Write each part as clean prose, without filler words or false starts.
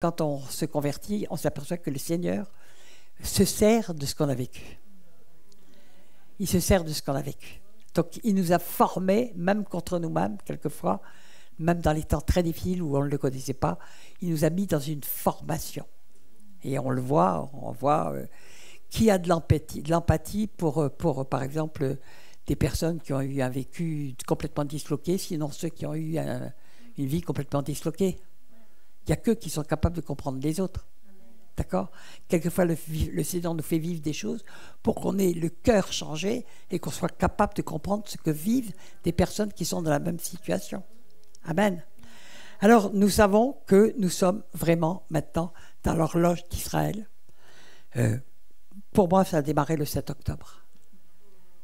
quand on se convertit, on s'aperçoit que le Seigneur se sert de ce qu'on a vécu. Il se sert de ce qu'on a vécu. Donc, il nous a formés, même contre nous-mêmes, quelquefois, même dans les temps très difficiles où on ne le connaissait pas, il nous a mis dans une formation. Et on le voit, qui a de l'empathie pour, par exemple, des personnes qui ont eu un vécu complètement disloqué, sinon ceux qui ont eu une vie complètement disloquée. Il n'y a qu'eux qui sont capables de comprendre les autres. D'accord ? Quelquefois, le Seigneur nous fait vivre des choses pour qu'on ait le cœur changé et qu'on soit capable de comprendre ce que vivent des personnes qui sont dans la même situation. Amen. Alors, nous savons que nous sommes vraiment maintenant dans l'horloge d'Israël. Pour moi, ça a démarré le 7 octobre.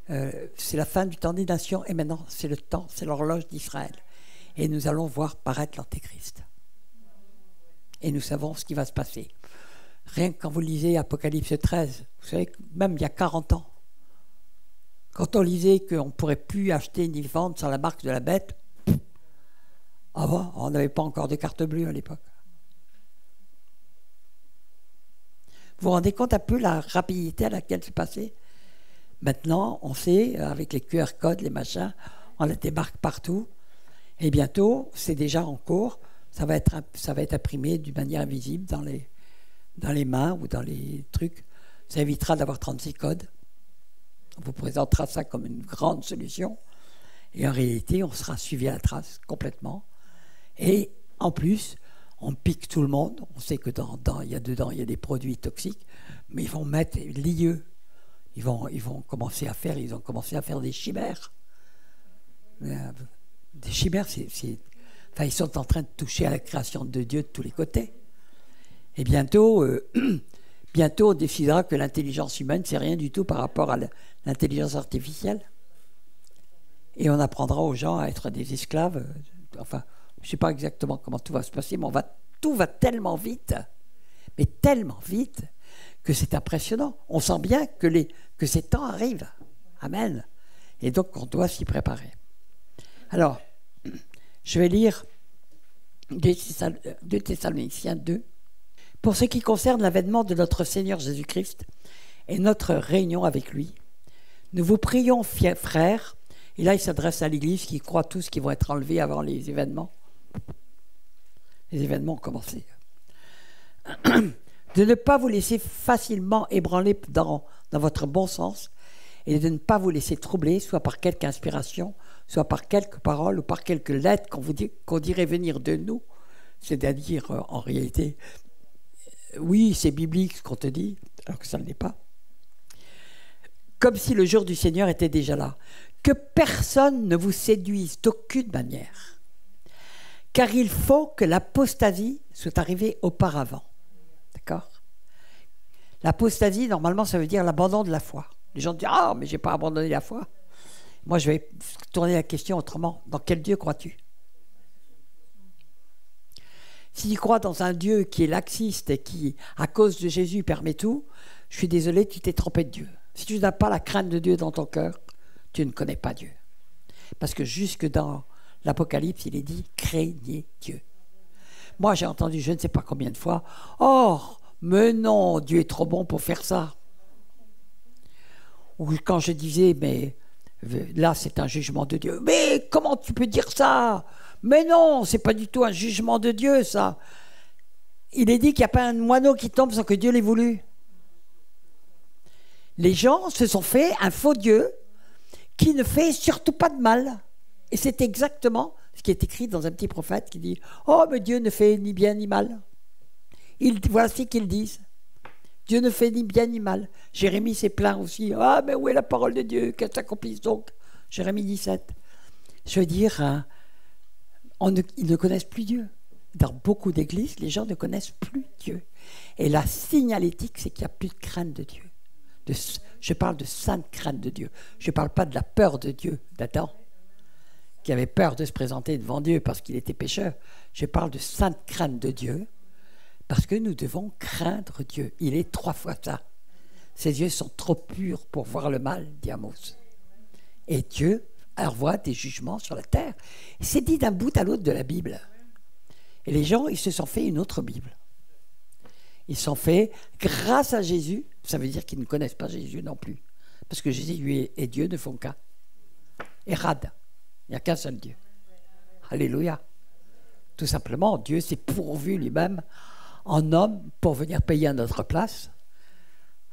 C'est la fin du temps des nations et maintenant, c'est l'horloge d'Israël. Et nous allons voir paraître l'Antéchrist. Et nous savons ce qui va se passer. Rien que quand vous lisez Apocalypse 13, vous savez, même il y a 40 ans, quand on lisait qu'on ne pourrait plus acheter ni vendre sans la marque de la bête, avant, on n'avait pas encore de carte bleue à l'époque. Vous vous rendez compte un peu la rapidité à laquelle c'est passé ? Maintenant, on sait, avec les QR codes, les machins, on les débarque partout. Et bientôt, c'est déjà en cours, ça va être imprimé d'une manière invisible dans les mains ou dans les trucs. Ça évitera d'avoir 36 codes. On vous présentera ça comme une grande solution. Et en réalité, on sera suivi à la trace complètement. Et en plus, on pique tout le monde. On sait que dedans, il y a des produits toxiques, mais ils vont mettre l'IE. Ils ont commencé à faire des chimères. Des chimères, ils sont en train de toucher à la création de Dieu de tous les côtés. Et bientôt, on décidera que l'intelligence humaine, c'est rien du tout par rapport à l'intelligence artificielle. Et on apprendra aux gens à être des esclaves. Enfin, je ne sais pas exactement comment tout va se passer, mais tout va tellement vite, mais tellement vite, que c'est impressionnant. On sent bien que ces temps arrivent. Amen. Et donc, on doit s'y préparer. Alors, je vais lire 2 Thessaloniciens 2. Pour ce qui concerne l'avènement de notre Seigneur Jésus-Christ et notre réunion avec lui, nous vous prions, frères, et là il s'adresse à l'Église qui croit tous qu'ils vont être enlevés avant les événements. Les événements ont commencé. De ne pas vous laisser facilement ébranler dans votre bon sens et de ne pas vous laisser troubler, soit par quelque inspiration, soit par quelques paroles ou par quelques lettres qu'on dirait venir de nous, c'est-à-dire en réalité, oui, c'est biblique ce qu'on te dit, alors que ça ne l'est pas. Comme si le jour du Seigneur était déjà là. Que personne ne vous séduise d'aucune manière, car il faut que l'apostasie soit arrivée auparavant. D'accord ? L'apostasie, normalement, ça veut dire l'abandon de la foi. Les gens disent « Ah, mais je n'ai pas abandonné la foi ». Moi, je vais tourner la question autrement. Dans quel Dieu crois-tu ? Si tu crois dans un Dieu qui est laxiste et qui, à cause de Jésus, permet tout, je suis désolé, tu t'es trompé de Dieu. Si tu n'as pas la crainte de Dieu dans ton cœur, tu ne connais pas Dieu. Parce que jusque dans l'Apocalypse, il est dit « craignez Dieu ». Moi, j'ai entendu je ne sais pas combien de fois « Oh, mais non, Dieu est trop bon pour faire ça ». Ou quand je disais « mais là, c'est un jugement de Dieu ». « Mais comment tu peux dire ça ? Mais non, c'est pas du tout un jugement de Dieu, ça. Il est dit qu'il n'y a pas un moineau qui tombe sans que Dieu l'ait voulu. » Les gens se sont fait un faux Dieu qui ne fait surtout pas de mal. Et c'est exactement ce qui est écrit dans un petit prophète qui dit « Oh, mais Dieu ne fait ni bien ni mal. » Voici qu'ils disent. Dieu ne fait ni bien ni mal. Jérémie s'est plaint aussi. « Ah, mais où est la parole de Dieu? Qu'elle s'accomplisse donc. » Jérémie 17. Je veux dire, ils ne connaissent plus Dieu. Dans beaucoup d'églises, les gens ne connaissent plus Dieu. Et la signalétique, c'est qu'il n'y a plus de crainte de Dieu. Je parle de sainte crainte de Dieu. Je ne parle pas de la peur de Dieu d'Adam, qui avait peur de se présenter devant Dieu parce qu'il était pécheur. Je parle de sainte crainte de Dieu parce que nous devons craindre Dieu. Il est 3 fois ça. Ses yeux sont trop purs pour voir le mal, dit Amos. Et Dieu envoie des jugements sur la terre. C'est dit d'un bout à l'autre de la Bible. Et les gens, ils se sont fait une autre Bible. Ils sont faits grâce à Jésus. Ça veut dire qu'ils ne connaissent pas Jésus non plus. Parce que Jésus, lui, et Dieu ne font qu'un. Érad. Il n'y a qu'un seul Dieu. Alléluia. Tout simplement, Dieu s'est pourvu lui-même en homme pour venir payer à notre place.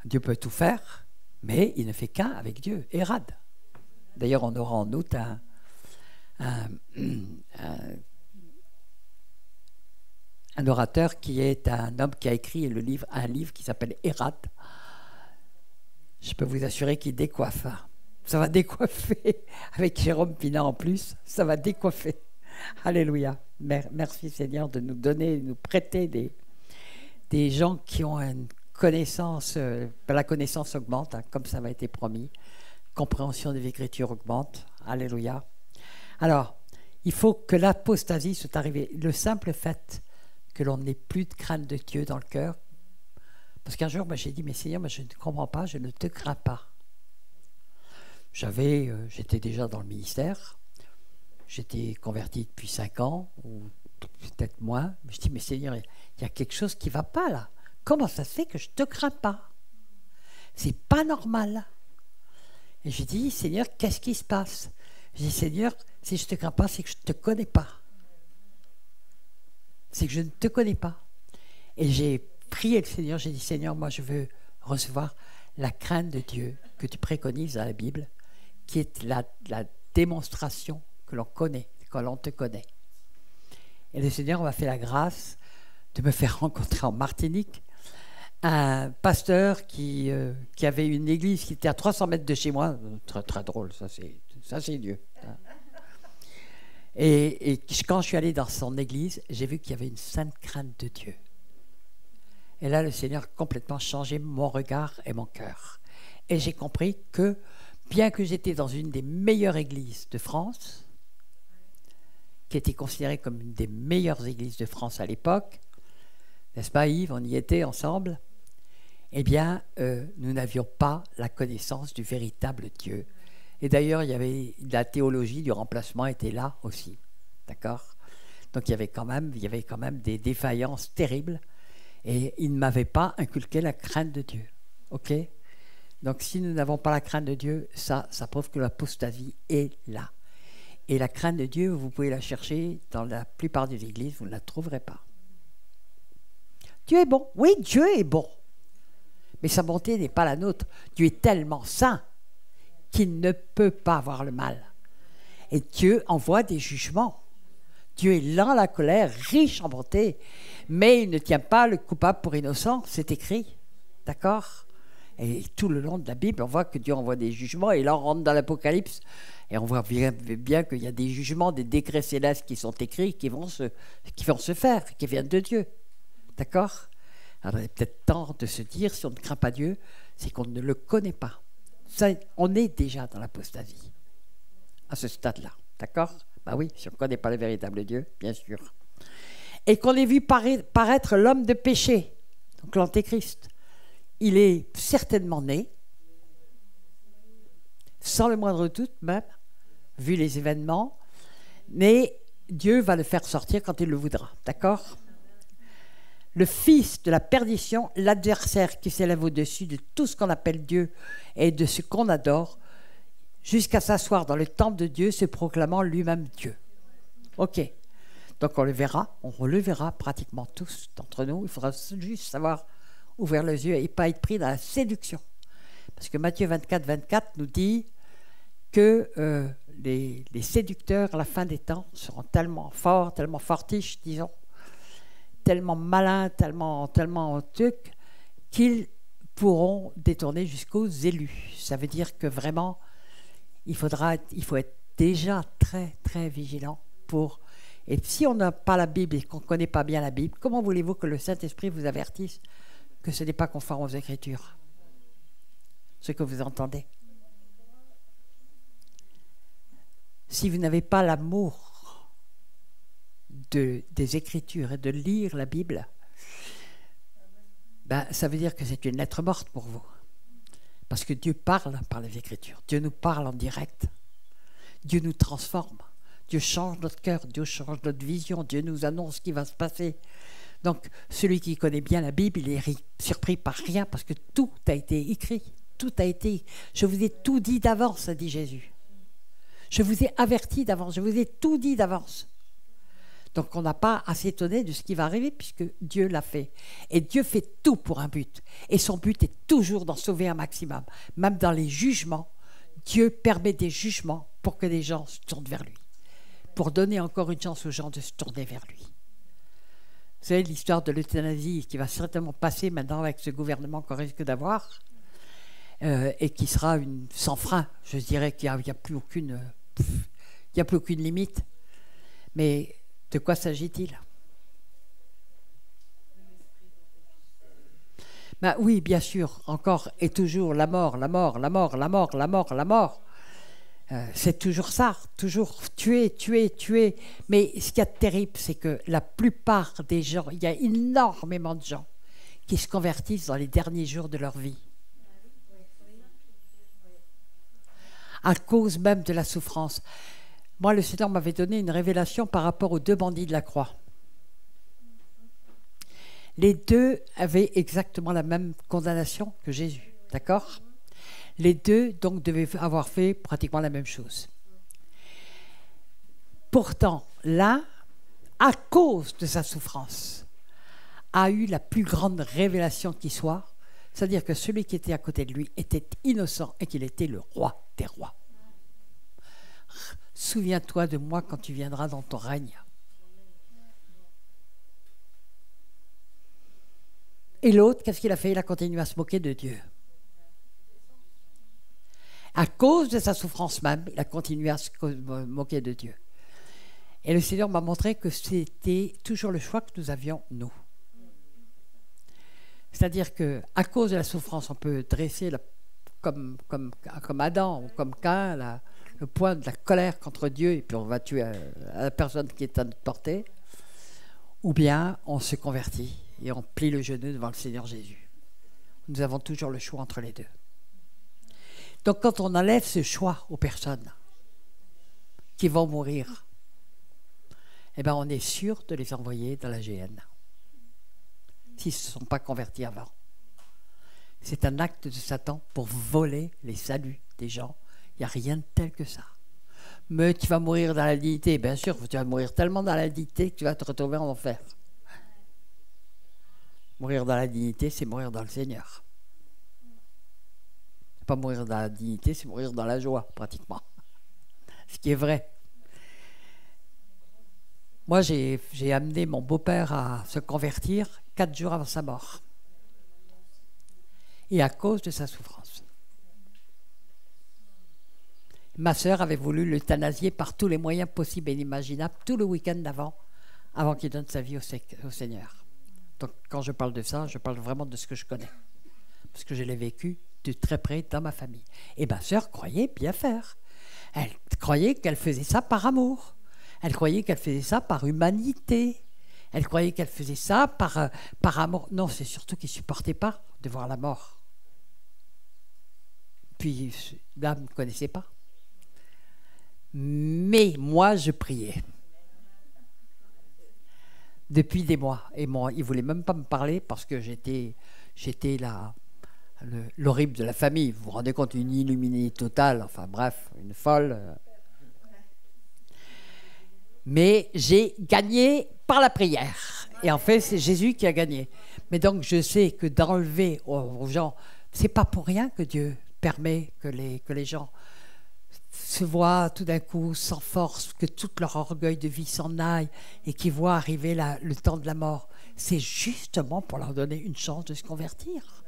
Dieu peut tout faire, mais il ne fait qu'un avec Dieu. Érad. D'ailleurs, on aura en août un orateur qui est un homme qui a écrit un livre qui s'appelle Érad. Je peux vous assurer qu'il décoiffe. Ça va décoiffer. Avec Jérôme Pina en plus, ça va décoiffer. Alléluia. Merci Seigneur de nous donner, de nous prêter des gens qui ont une connaissance. La connaissance augmente, hein, comme ça m'a été promis. Compréhension des Écritures augmente. Alléluia. Alors, il faut que l'apostasie soit arrivée. Le simple fait que l'on n'ait plus de crainte de Dieu dans le cœur. Parce qu'un jour, j'ai dit, mais Seigneur, je ne comprends pas, je ne te crains pas. J'étais déjà dans le ministère. J'étais converti depuis 5 ans, ou peut-être moins. Je dis, mais Seigneur, il y a quelque chose qui ne va pas là. Comment ça se fait que je ne te crains pas? C'est pas normal. Et je dis, Seigneur, qu'est-ce qui se passe? Je dis, Seigneur, si je ne te crains pas, c'est que je ne te connais pas. C'est que je ne te connais pas. Et j'ai prié le Seigneur, j'ai dit, Seigneur, moi je veux recevoir la crainte de Dieu que tu préconises dans la Bible, qui est la démonstration que l'on connaît, que l'on te connaît. Et le Seigneur m'a fait la grâce de me faire rencontrer en Martinique un pasteur qui avait une église qui était à 300 mètres de chez moi. Très, très drôle, ça c'est Dieu. Et quand je suis allé dans son église, j'ai vu qu'il y avait une sainte crainte de Dieu. Et là, le Seigneur a complètement changé mon regard et mon cœur. Et j'ai compris que, bien que j'étais dans une des meilleures églises de France, qui était considérée comme une des meilleures églises de France à l'époque, n'est-ce pas Yves, on y était ensemble, eh bien, nous n'avions pas la connaissance du véritable Dieu. Et d'ailleurs, il y avait la théologie du remplacement était là aussi, d'accord? Donc il y avait quand même des défaillances terribles, et il ne m'avait pas inculqué la crainte de Dieu, ok? Donc si nous n'avons pas la crainte de Dieu, ça prouve que l'apostasie est là. Et la crainte de Dieu, vous pouvez la chercher dans la plupart des églises, vous ne la trouverez pas. Dieu est bon, oui, Dieu est bon, mais sa bonté n'est pas la nôtre. Dieu est tellement saint qu'il ne peut pas avoir le mal. Et Dieu envoie des jugements. Dieu est lent à la colère, riche en bonté, mais il ne tient pas le coupable pour innocent, c'est écrit. D'accord? Et tout le long de la Bible, on voit que Dieu envoie des jugements, et là on rentre dans l'Apocalypse, et on voit bien qu'il y a des jugements, des décrets célestes qui sont écrits, qui vont se faire, qui viennent de Dieu. D'accord? Alors il est peut-être temps de se dire, si on ne craint pas Dieu, c'est qu'on ne le connaît pas. Ça, on est déjà dans l'apostasie, à ce stade-là. D'accord? Ben oui, si on ne connaît pas le véritable Dieu, bien sûr. Et qu'on ait vu paraître l'homme de péché, donc l'antéchrist. Il est certainement né, sans le moindre doute même, vu les événements, mais Dieu va le faire sortir quand il le voudra. D'accord? Le fils de la perdition, l'adversaire qui s'élève au-dessus de tout ce qu'on appelle Dieu et de ce qu'on adore, jusqu'à s'asseoir dans le temple de Dieu, se proclamant lui-même Dieu. Ok. Donc on le verra pratiquement tous d'entre nous. Il faudra juste savoir ouvrir les yeux et pas être pris dans la séduction. Parce que Matthieu 24, 24 nous dit que les séducteurs à la fin des temps seront tellement forts, tellement fortiches, disons, tellement malins, tellement trucs, qu'ils pourront détourner jusqu'aux élus. Ça veut dire que vraiment, il faut être déjà très, très vigilant pour... Et si on n'a pas la Bible et qu'on ne connaît pas bien la Bible, comment voulez-vous que le Saint-Esprit vous avertisse que ce n'est pas conforme aux Écritures, ce que vous entendez? Si vous n'avez pas l'amour des Écritures et de lire la Bible, ben, ça veut dire que c'est une lettre morte pour vous. Parce que Dieu parle par les Écritures. Dieu nous parle en direct. Dieu nous transforme. Dieu change notre cœur. Dieu change notre vision. Dieu nous annonce ce qui va se passer. Donc, celui qui connaît bien la Bible, il est surpris par rien parce que tout a été écrit. Tout a été... Je vous ai tout dit d'avance, a dit Jésus. Je vous ai averti d'avance, je vous ai tout dit d'avance. Donc, on n'a pas à s'étonner de ce qui va arriver puisque Dieu l'a fait. Et Dieu fait tout pour un but. Et son but est toujours d'en sauver un maximum. Même dans les jugements, Dieu permet des jugements pour que les gens se tournent vers lui. Pour donner encore une chance aux gens de se tourner vers lui. Vous savez, l'histoire de l'euthanasie qui va certainement passer maintenant avec ce gouvernement qu'on risque d'avoir et qui sera sans frein. Je dirais qu'il n'y a plus aucune limite. Mais de quoi s'agit-il? Ben oui, bien sûr, encore et toujours la mort, la mort, la mort, la mort, la mort, la mort. C'est toujours ça, toujours tuer, tuer, tuer. Mais ce qu'il y a de terrible, c'est que la plupart des gens, il y a énormément de gens qui se convertissent dans les derniers jours de leur vie. À cause même de la souffrance. Moi, le Seigneur m'avait donné une révélation par rapport aux 2 bandits de la croix. Les 2 avaient exactement la même condamnation que Jésus, d'accord ? Les 2, donc, devaient avoir fait pratiquement la même chose. Pourtant, l'un, à cause de sa souffrance, a eu la plus grande révélation qui soit, c'est-à-dire que celui qui était à côté de lui était innocent et qu'il était le roi des rois. Souviens-toi de moi quand tu viendras dans ton règne. Et l'autre, qu'est-ce qu'il a fait? Il a continué à se moquer de Dieu. À cause de sa souffrance même, il a continué à se moquer de Dieu. Et le Seigneur m'a montré que c'était toujours le choix que nous avions, nous. C'est-à-dire qu'à cause de la souffrance, on peut dresser, comme Adam ou comme Caïn, le poing de la colère contre Dieu, et puis on va tuer la personne qui est à notre portée. Ou bien on se convertit et on plie le genou devant le Seigneur Jésus. Nous avons toujours le choix entre les 2. Donc quand on enlève ce choix aux personnes qui vont mourir, eh bien on est sûr de les envoyer dans la géhenne s'ils ne se sont pas convertis avant. C'est un acte de Satan pour voler les saluts des gens. Il n'y a rien de tel que ça. Mais tu vas mourir dans la dignité. Bien sûr, tu vas mourir tellement dans la dignité que tu vas te retrouver en enfer. Mourir dans la dignité, c'est mourir dans le Seigneur. C'est pas mourir dans la dignité, c'est mourir dans la joie, pratiquement. Ce qui est vrai. Moi, j'ai amené mon beau-père à se convertir 4 jours avant sa mort. Et à cause de sa souffrance. Ma sœur avait voulu l'euthanasier par tous les moyens possibles et inimaginables, tout le week-end d'avant, avant qu'il donne sa vie au Seigneur. Donc, quand je parle de ça, je parle vraiment de ce que je connais. Parce que je l'ai vécu de très près dans ma famille. Et ma sœur croyait bien faire. Elle croyait qu'elle faisait ça par amour. Elle croyait qu'elle faisait ça par humanité. Elle croyait qu'elle faisait ça par amour. Non, c'est surtout qu'il ne supportait pas de voir la mort. Puis, l'âme ne connaissait pas. Mais moi, je priais. Depuis des mois. Et moi, il ne voulait même pas me parler parce que j'étais l'horrible de la famille. Vous vous rendez compte, une illuminée totale. Enfin bref, une folle. Mais j'ai gagné par la prière. Et en fait, c'est Jésus qui a gagné. Mais donc, je sais que d'enlever aux gens, c'est pas pour rien que Dieu permet que les gens se voient tout d'un coup sans force, que tout leur orgueil de vie s'en aille et qu'ils voient arriver le temps de la mort. C'est justement pour leur donner une chance de se convertir.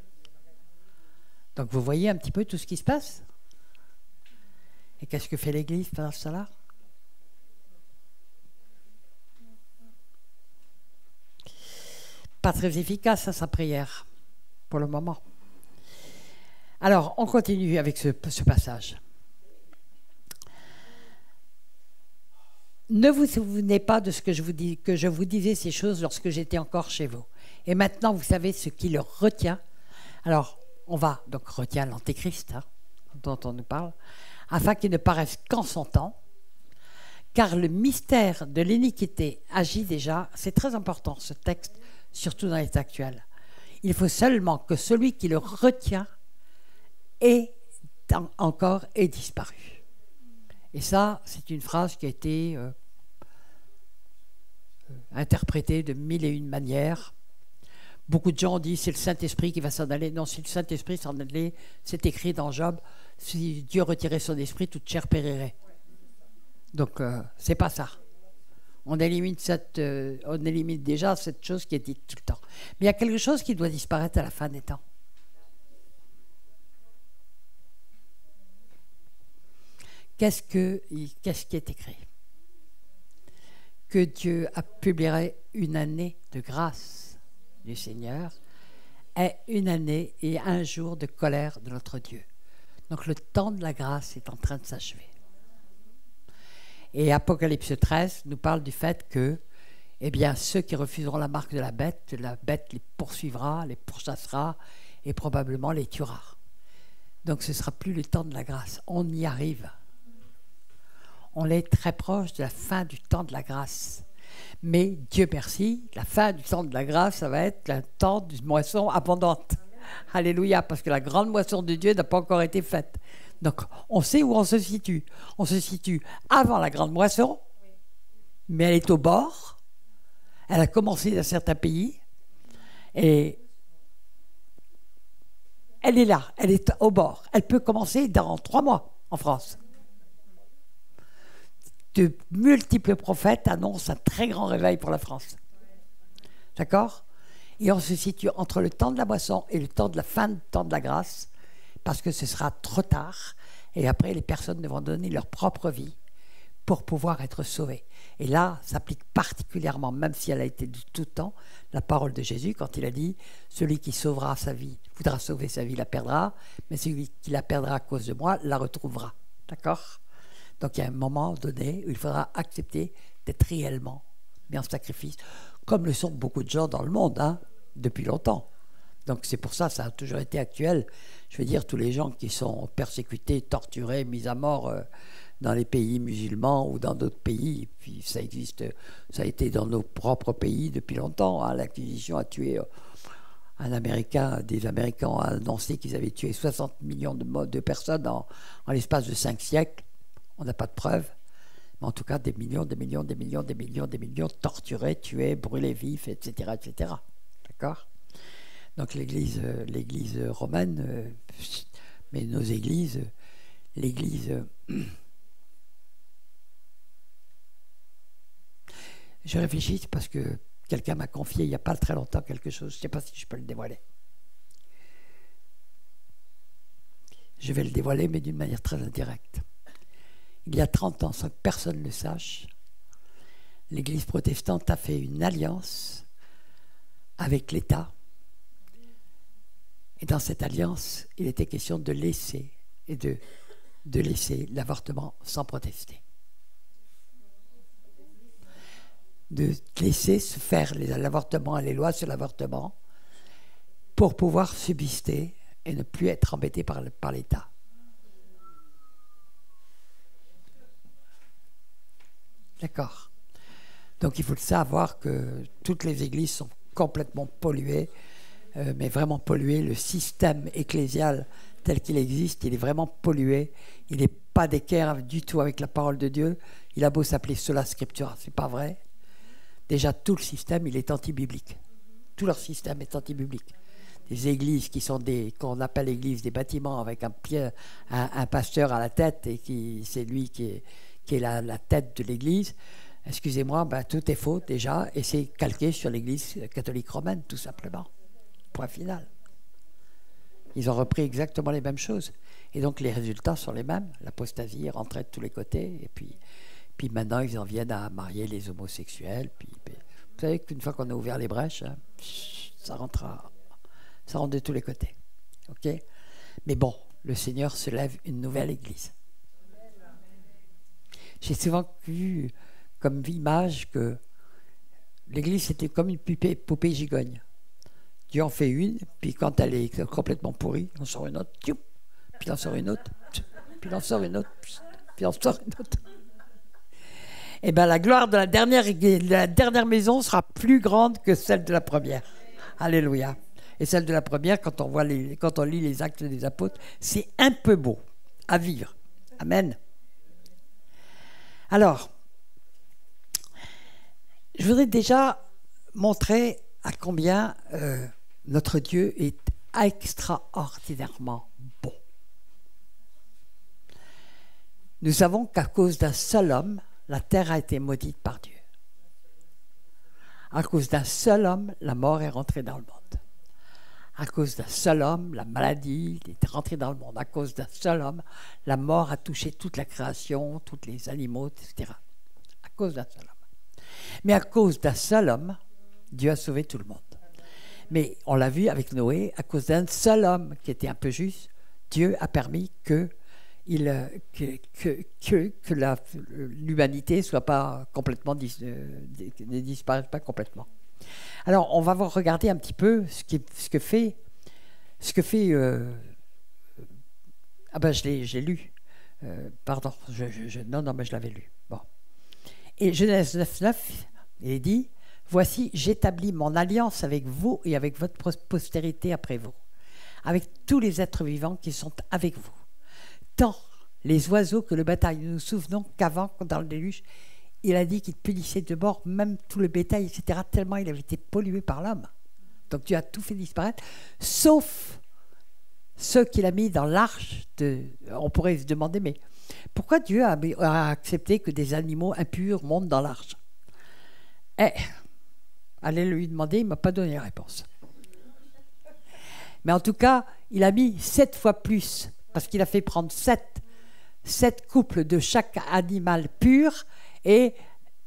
Donc, vous voyez un petit peu tout ce qui se passe. Et qu'est-ce que fait l'Église pendant cela? Pas très efficace à sa prière, pour le moment. Alors, on continue avec ce passage. Ne vous souvenez pas de ce que je vous disais ces choses lorsque j'étais encore chez vous. Et maintenant, vous savez ce qui le retient. Alors, on va donc retient l'Antéchrist, dont on nous parle, afin qu'il ne paraisse qu'en son temps, car le mystère de l'iniquité agit déjà. C'est très important ce texte, surtout dans les temps actuels. Il faut seulement que celui qui le retient ait encore disparu. Et ça, c'est une phrase qui a été interprétée de mille et une manières. Beaucoup de gens ont dit c'est le Saint-Esprit qui va s'en aller. Non, si le Saint-Esprit s'en allait, c'est écrit dans Job, si Dieu retirait son esprit, toute chair périrait. Donc, c'est pas ça. On élimine déjà cette chose qui est dite tout le temps. Mais il y a quelque chose qui doit disparaître à la fin des temps. Qu'est-ce qui est écrit? Que Dieu a publié une année de grâce du Seigneur est une année et un jour de colère de notre Dieu. Donc le temps de la grâce est en train de s'achever. Et Apocalypse 13 nous parle du fait que eh bien, ceux qui refuseront la marque de la bête les poursuivra, les pourchassera et probablement les tuera. Donc ce ne sera plus le temps de la grâce. On y arrive. On est très proche de la fin du temps de la grâce. Mais Dieu merci, la fin du temps de la grâce, ça va être le temps d'une moisson abondante. Alléluia, parce que la grande moisson de Dieu n'a pas encore été faite. Donc, on sait où on se situe. On se situe avant la grande moisson, mais elle est au bord. Elle a commencé dans certains pays. Et elle est là, elle est au bord. Elle peut commencer dans 3 mois en France. De multiples prophètes annoncent un très grand réveil pour la France. D'accord? Et on se situe entre le temps de la moisson et le temps de la fin du temps de la grâce, parce que ce sera trop tard, et après les personnes devront donner leur propre vie pour pouvoir être sauvées. Et là, s'applique particulièrement, même si elle a été de tout temps, la parole de Jésus, quand il a dit « Celui qui sauvera sa vie, voudra sauver sa vie, la perdra, mais celui qui la perdra à cause de moi, la retrouvera. » D'accord? Donc il y a un moment donné où il faudra accepter d'être réellement mis en sacrifice, comme le sont beaucoup de gens dans le monde, depuis longtemps. Donc c'est pour ça a toujours été actuel. Je veux dire, tous les gens qui sont persécutés, torturés, mis à mort dans les pays musulmans ou dans d'autres pays, puis ça existe, ça a été dans nos propres pays depuis longtemps. L'Inquisition a tué des Américains ont annoncé qu'ils avaient tué 60 millions de personnes en l'espace de 5 siècles. On n'a pas de preuves, mais en tout cas des millions torturés, tués, brûlés vifs, etc. etc. D'accord? Donc l'église romaine, mais nos églises, l'église... Je réfléchis parce que quelqu'un m'a confié il n'y a pas très longtemps quelque chose, je ne sais pas si je peux le dévoiler. Je vais le dévoiler, mais d'une manière très indirecte. Il y a 30 ans, sans que personne ne le sache, l'Église protestante a fait une alliance avec l'État. Et dans cette alliance, il était question de laisser l'avortement sans protester. De laisser se faire l'avortement et les lois sur l'avortement pour pouvoir subsister et ne plus être embêté par l'État. D'accord. Donc il faut savoir que toutes les églises sont complètement polluées, mais vraiment polluées. Le système ecclésial tel qu'il existe, il est vraiment pollué. Il n'est pas d'équerre du tout avec la parole de Dieu. Il a beau s'appeler sola scriptura, c'est pas vrai. Déjà tout le système, il est anti-biblique. Tout leur système est anti-biblique. Des églises qui sont qu'on appelle églises, des bâtiments avec un pasteur à la tête et c'est lui qui est la tête de l'église. Excusez-moi, tout est faux déjà et c'est calqué sur l'église catholique romaine, tout simplement. Point final. Ils ont repris exactement les mêmes choses. Et donc les résultats sont les mêmes. L'apostasie est rentrée de tous les côtés. Et puis maintenant, ils en viennent à marier les homosexuels. Puis, vous savez qu'une fois qu'on a ouvert les brèches, ça rentre de tous les côtés. OK? Mais bon, le Seigneur se lève une nouvelle église. J'ai souvent vu comme image que l'église, c'était comme une poupée gigogne. Dieu en fait une, puis quand elle est complètement pourrie, on sort une autre, puis on sort une autre, puis on sort une autre, puis on sort une autre. eh bien la gloire de la dernière maison sera plus grande que celle de la première. Alléluia. Et celle de la première, quand on lit les Actes des Apôtres, c'est un peu beau à vivre. Amen. Alors, je voudrais déjà montrer à combien notre Dieu est extraordinairement bon. Nous savons qu'à cause d'un seul homme, la terre a été maudite par Dieu. À cause d'un seul homme, la mort est rentrée dans le monde. À cause d'un seul homme, la maladie est rentrée dans le monde. À cause d'un seul homme, la mort a touché toute la création, tous les animaux, etc. À cause d'un seul homme. Mais à cause d'un seul homme, Dieu a sauvé tout le monde. Mais on l'a vu avec Noé, à cause d'un seul homme qui était un peu juste, Dieu a permis que l'humanité soit pas complètement ne disparaisse pas complètement. Alors on va regarder un petit peu ce que fait ah ben j'ai lu pardon non mais je l'avais lu. Bon. Et Genèse 9:9, il est dit: voici, j'établis mon alliance avec vous et avec votre postérité après vous, avec tous les êtres vivants qui sont avec vous, tant les oiseaux que le bétail. Nous nous souvenons qu'avant, dans le déluge, il a dit qu'il punissait de mort même tout le bétail, etc., tellement il avait été pollué par l'homme. Donc Dieu a tout fait disparaître, sauf ceux qu'il a mis dans l'arche. On pourrait se demander, mais pourquoi Dieu a accepté que des animaux impurs montent dans l'arche? Allez lui demander, il ne m'a pas donné la réponse. Mais en tout cas, il a mis 7 fois plus, parce qu'il a fait prendre 7 couples de chaque animal pur, et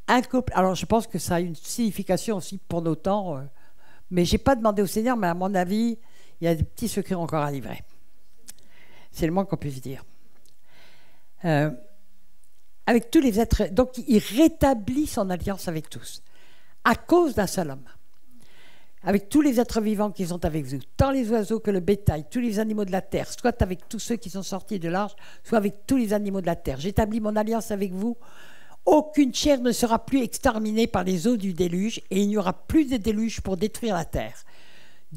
un couple. Alors je pense que ça a une signification aussi pour nos temps, mais je n'ai pas demandé au Seigneur, mais à mon avis, il y a des petits secrets encore à livrer. C'est le moins qu'on puisse dire. Avec tous les êtres, donc il rétablit son alliance avec tous, à cause d'un seul homme. Avec tous les êtres vivants qui sont avec vous, tant les oiseaux que le bétail, tous les animaux de la terre, soit avec tous ceux qui sont sortis de l'arche, soit avec tous les animaux de la terre. J'établis mon alliance avec vous. Aucune chair ne sera plus exterminée par les eaux du déluge, et il n'y aura plus de déluge pour détruire la terre.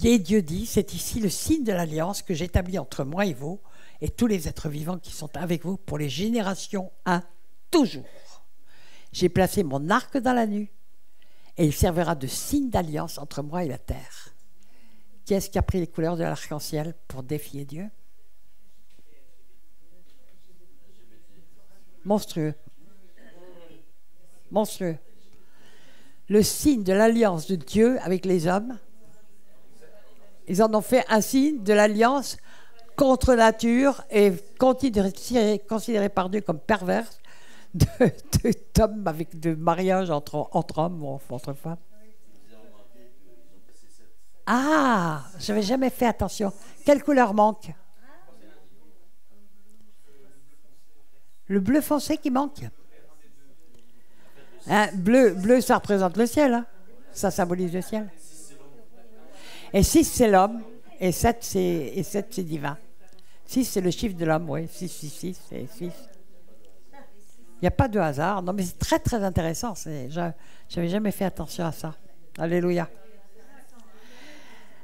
Et Dieu dit: c'est ici le signe de l'alliance que j'établis entre moi et vous, et tous les êtres vivants qui sont avec vous pour les générations à toujours. J'ai placé mon arc dans la nuit, et il servira de signe d'alliance entre moi et la terre. Qui est-ce qui a pris les couleurs de l'arc-en-ciel pour défier Dieu? Monstrueux. Monstrueux. Le signe de l'alliance de Dieu avec les hommes, ils en ont fait un signe de l'alliance contre nature et considéré par Dieu comme perverse de mariage entre hommes ou entre femmes. Ah, je n'avais jamais fait attention. Quelle couleur manque? Le bleu foncé qui manque. Hein, bleu, ça représente le ciel. Hein. Ça symbolise le ciel. Et 6, c'est l'homme. Et 7, c'est divin. 6, c'est le chiffre de l'homme, oui. 6, c'est 6. Il n'y a pas de hasard. Non, mais c'est très, très intéressant. Je n'avais jamais fait attention à ça. Alléluia.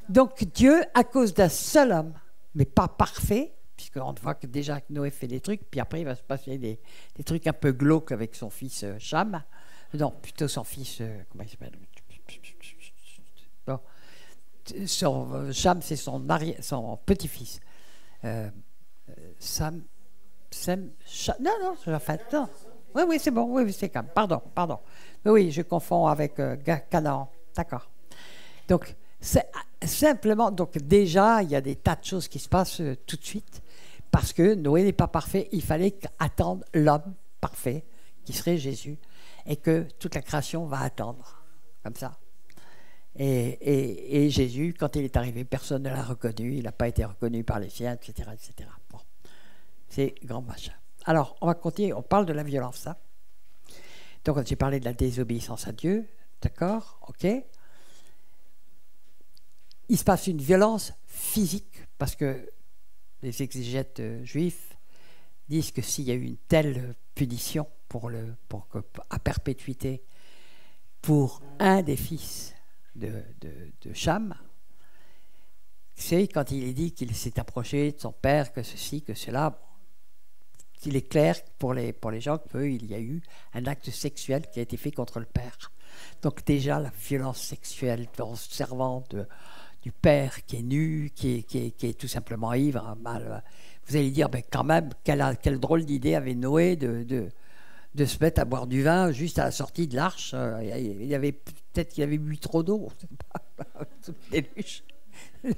Donc, Dieu, à cause d'un seul homme, mais pas parfait, puisqu'on voit que déjà que Noé fait des trucs, puis après, il va se passer des trucs un peu glauques avec son fils Cham. Non, plutôt son fils... comment il s'appelle? Bon. Cham, c'est son petit-fils. Sam, non, oui, c'est bon, oui, c'est calme. Pardon. Oui, je confonds avec Canaan. D'accord. Donc, c'est simplement, donc déjà, il y a des tas de choses qui se passent tout de suite, parce que Noé n'est pas parfait. Il fallait attendre l'homme parfait, qui serait Jésus, et que toute la création va attendre, comme ça. Et Jésus, quand il est arrivé, personne ne l'a reconnu, il n'a pas été reconnu par les siens, etc. Bon. C'est grand machin. Alors, on va continuer, on parle de la violence, hein. Donc, j'ai parlé de la désobéissance à Dieu, d'accord, ok. Il se passe une violence physique, parce que les exégètes juifs disent que s'il y a eu une telle punition à perpétuité pour un des fils de Cham, c'est quand il est dit qu'il s'est approché de son père, que ceci, que cela, il est clair pour les gens qu'il y a eu un acte sexuel qui a été fait contre le père. Donc déjà, la violence sexuelle en servant du père qui est nu, qui est tout simplement ivre, mal. Vous allez dire, ben quand même, quelle drôle d'idée avait Noé de se mettre à boire du vin juste à la sortie de l'arche. Peut-être qu'il avait bu trop d'eau.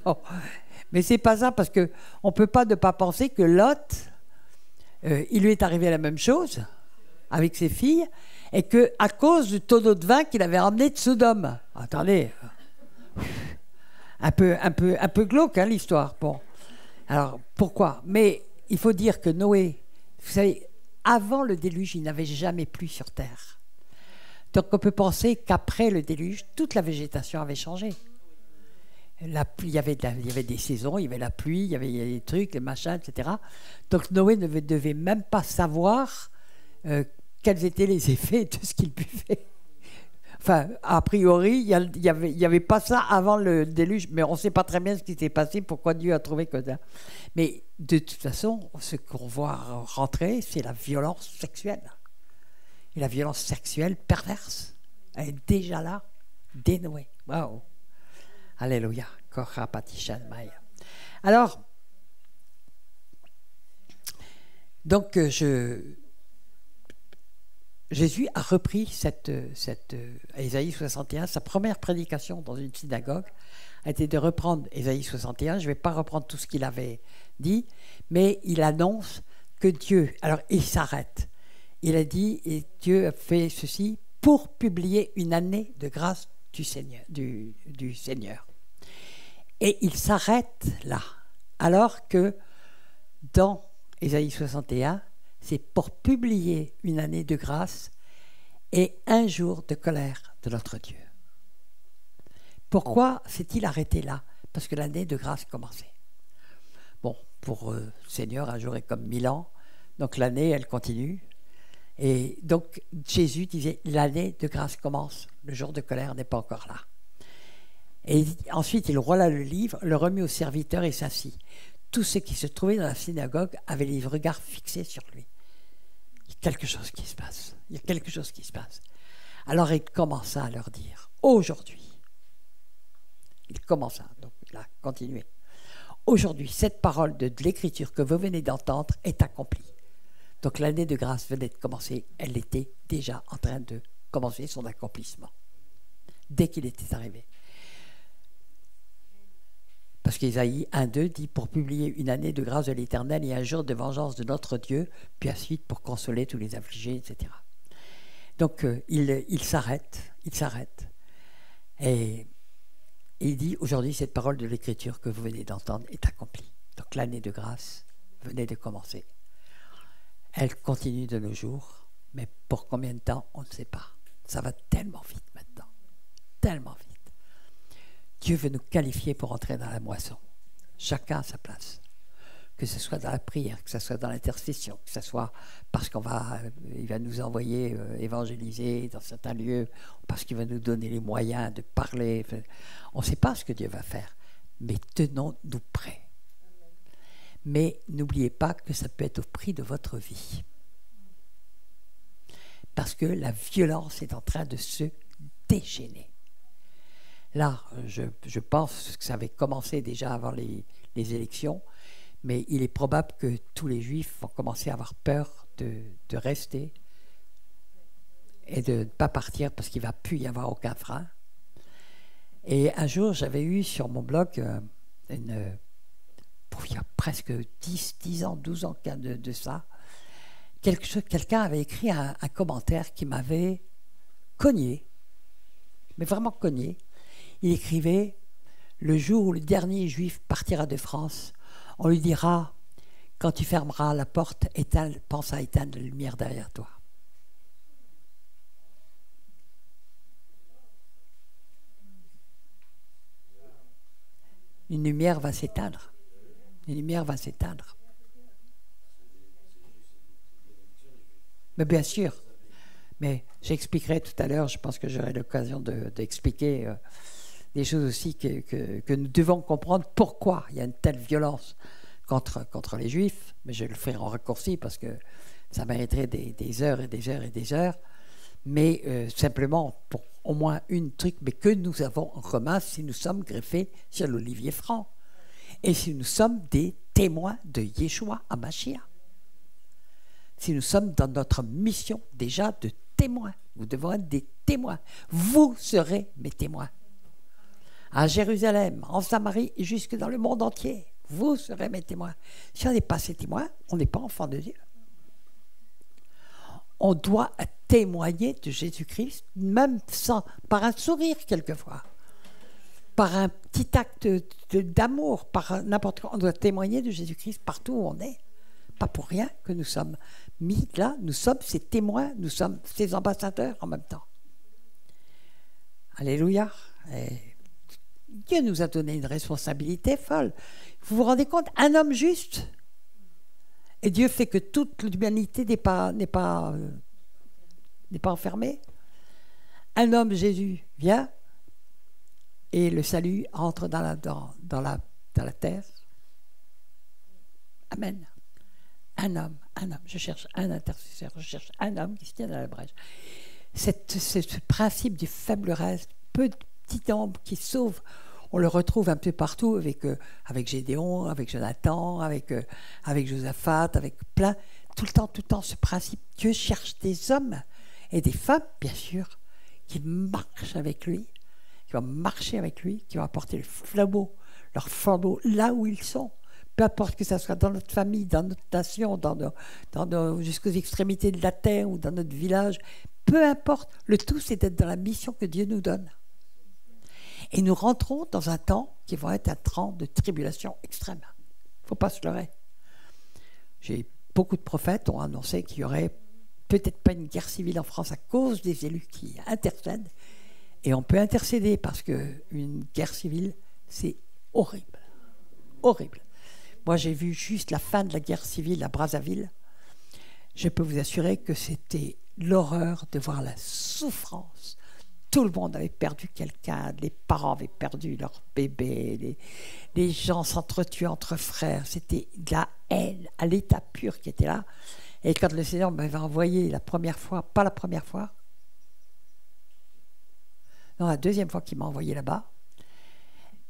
Non. Mais c'est pas ça, parce qu'on ne peut pas ne pas penser que Lot, il lui est arrivé la même chose avec ses filles, et qu'à cause du tonneau de vin qu'il avait ramené de Sodome. Attendez, un peu glauque, hein, l'histoire. Bon. Alors, pourquoi? Mais il faut dire que Noé, vous savez, avant le déluge, il n'avait jamais plu sur terre. Donc on peut penser qu'après le déluge, toute la végétation avait changé. Il y avait des saisons, il y avait la pluie, il y avait des trucs, les machins, etc. Donc Noé ne devait même pas savoir quels étaient les effets de ce qu'il buvait. Enfin, a priori, il y avait pas ça avant le déluge, mais on ne sait pas très bien ce qui s'est passé, pourquoi Dieu a trouvé que ça. Mais de toute façon, ce qu'on voit rentrer, c'est la violence sexuelle. Et la violence sexuelle perverse, elle est déjà là, dès Noé. Waouh! Alléluia. Alors, donc, Jésus a repris Ésaïe 61, sa première prédication dans une synagogue a été de reprendre Ésaïe 61. Je ne vais pas reprendre tout ce qu'il avait dit, mais il annonce que Dieu, alors il s'arrête. Il a dit, et Dieu a fait ceci pour publier une année de grâce du Seigneur. Et il s'arrête là, alors que dans Ésaïe 61, c'est pour publier une année de grâce et un jour de colère de notre Dieu. Pourquoi s'est-il arrêté là? Parce que l'année de grâce commençait. Bon, pour le Seigneur, un jour est comme 1000 ans, donc l'année, elle continue. Et donc Jésus disait, l'année de grâce commence, le jour de colère n'est pas encore là. Et ensuite, il roula le livre, le remit au serviteur et s'assit. Tous ceux qui se trouvaient dans la synagogue avaient les regards fixés sur lui. Il y a quelque chose qui se passe. Il y a quelque chose qui se passe. Alors il commença à leur dire, aujourd'hui, il commença, donc il a continué. Aujourd'hui, cette parole de l'écriture que vous venez d'entendre est accomplie. Donc l'année de grâce venait de commencer, elle était déjà en train de commencer son accomplissement, dès qu'il était arrivé. Parce qu'Ésaïe 1,2 dit « Pour publier une année de grâce de l'Éternel et un jour de vengeance de notre Dieu, puis ensuite pour consoler tous les affligés, etc. » Donc il s'arrête, et il dit « Aujourd'hui, cette parole de l'Écriture que vous venez d'entendre est accomplie. » Donc l'année de grâce venait de commencer. Elle continue de nos jours, mais pour combien de temps, on ne sait pas. Ça va tellement vite maintenant, tellement vite. Dieu veut nous qualifier pour entrer dans la moisson. Chacun à sa place. Que ce soit dans la prière, que ce soit dans l'intercession, que ce soit parce qu'il va nous envoyer évangéliser dans certains lieux, parce qu'il va nous donner les moyens de parler. On ne sait pas ce que Dieu va faire, mais tenons-nous prêts. Mais n'oubliez pas que ça peut être au prix de votre vie. Parce que la violence est en train de se déchaîner. Là, je pense que ça avait commencé déjà avant les élections, mais il est probable que tous les Juifs vont commencer à avoir peur de rester et de ne pas partir parce qu'il ne va plus y avoir aucun frein. Et un jour, j'avais eu sur mon blog, il y a presque 10 ans, 12 ans de ça, quelqu'un avait écrit un commentaire qui m'avait cogné, mais vraiment cogné. Il écrivait « Le jour où le dernier juif partira de France, on lui dira « Quand tu fermeras la porte, pense à éteindre la lumière derrière toi. » Une lumière va s'éteindre. Une lumière va s'éteindre. Mais bien sûr. Mais j'expliquerai tout à l'heure, je pense que j'aurai l'occasion d'expliquer des choses aussi que nous devons comprendre pourquoi il y a une telle violence contre les Juifs. Mais je le ferai en raccourci parce que ça mériterait des heures et des heures et des heures. Mais simplement pour au moins une truc, mais que nous avons en commun si nous sommes greffés sur l'olivier franc. Et si nous sommes des témoins de Yeshua HaMashiach. Si nous sommes dans notre mission déjà de témoins, nous devons être des témoins. Vous serez mes témoins. À Jérusalem, en Samarie et jusque dans le monde entier, vous serez mes témoins. Si on n'est pas ces témoins, on n'est pas enfant de Dieu. On doit témoigner de Jésus-Christ, même par un sourire quelquefois, par un petit acte d'amour, par n'importe quoi. On doit témoigner de Jésus-Christ partout où on est. Pas pour rien que nous sommes mis là, nous sommes ses témoins, nous sommes ses ambassadeurs en même temps. Alléluia. Et Dieu nous a donné une responsabilité folle. Vous vous rendez compte, un homme juste, et Dieu fait que toute l'humanité n'est pas enfermée. Un homme, Jésus, vient, et le salut entre dans la terre. Amen. Un homme, je cherche un intercesseur, je cherche un homme qui se tient dans la brèche. Ce principe du faible reste, peu de petits hommes qui sauvent, on le retrouve un peu partout avec Gédéon, avec Jonathan, avec Josaphat, avec plein, tout le temps, ce principe. Dieu cherche des hommes et des femmes, bien sûr, qui marchent avec lui, qui vont marcher avec lui, qui vont apporter leur flambeau là où ils sont. Peu importe que ça soit dans notre famille, dans notre nation, jusqu'aux extrémités de la terre ou dans notre village, peu importe, le tout c'est d'être dans la mission que Dieu nous donne. Et nous rentrons dans un temps qui va être un temps de tribulation extrême. Il ne faut pas se leurrer. Beaucoup de prophètes ont annoncé qu'il y aurait peut-être pas une guerre civile en France à cause des élus qui intercèdent. Et on peut intercéder parce qu'une guerre civile, c'est horrible. Horrible. Moi, j'ai vu juste la fin de la guerre civile à Brazzaville. Je peux vous assurer que c'était l'horreur de voir la souffrance. Tout le monde avait perdu quelqu'un, les parents avaient perdu leur bébé, les gens s'entretuaient entre frères. C'était de la haine à l'état pur qui était là. Et quand le Seigneur m'avait envoyé la première fois, pas la première fois, non, la deuxième fois qu'il m'a envoyé là-bas,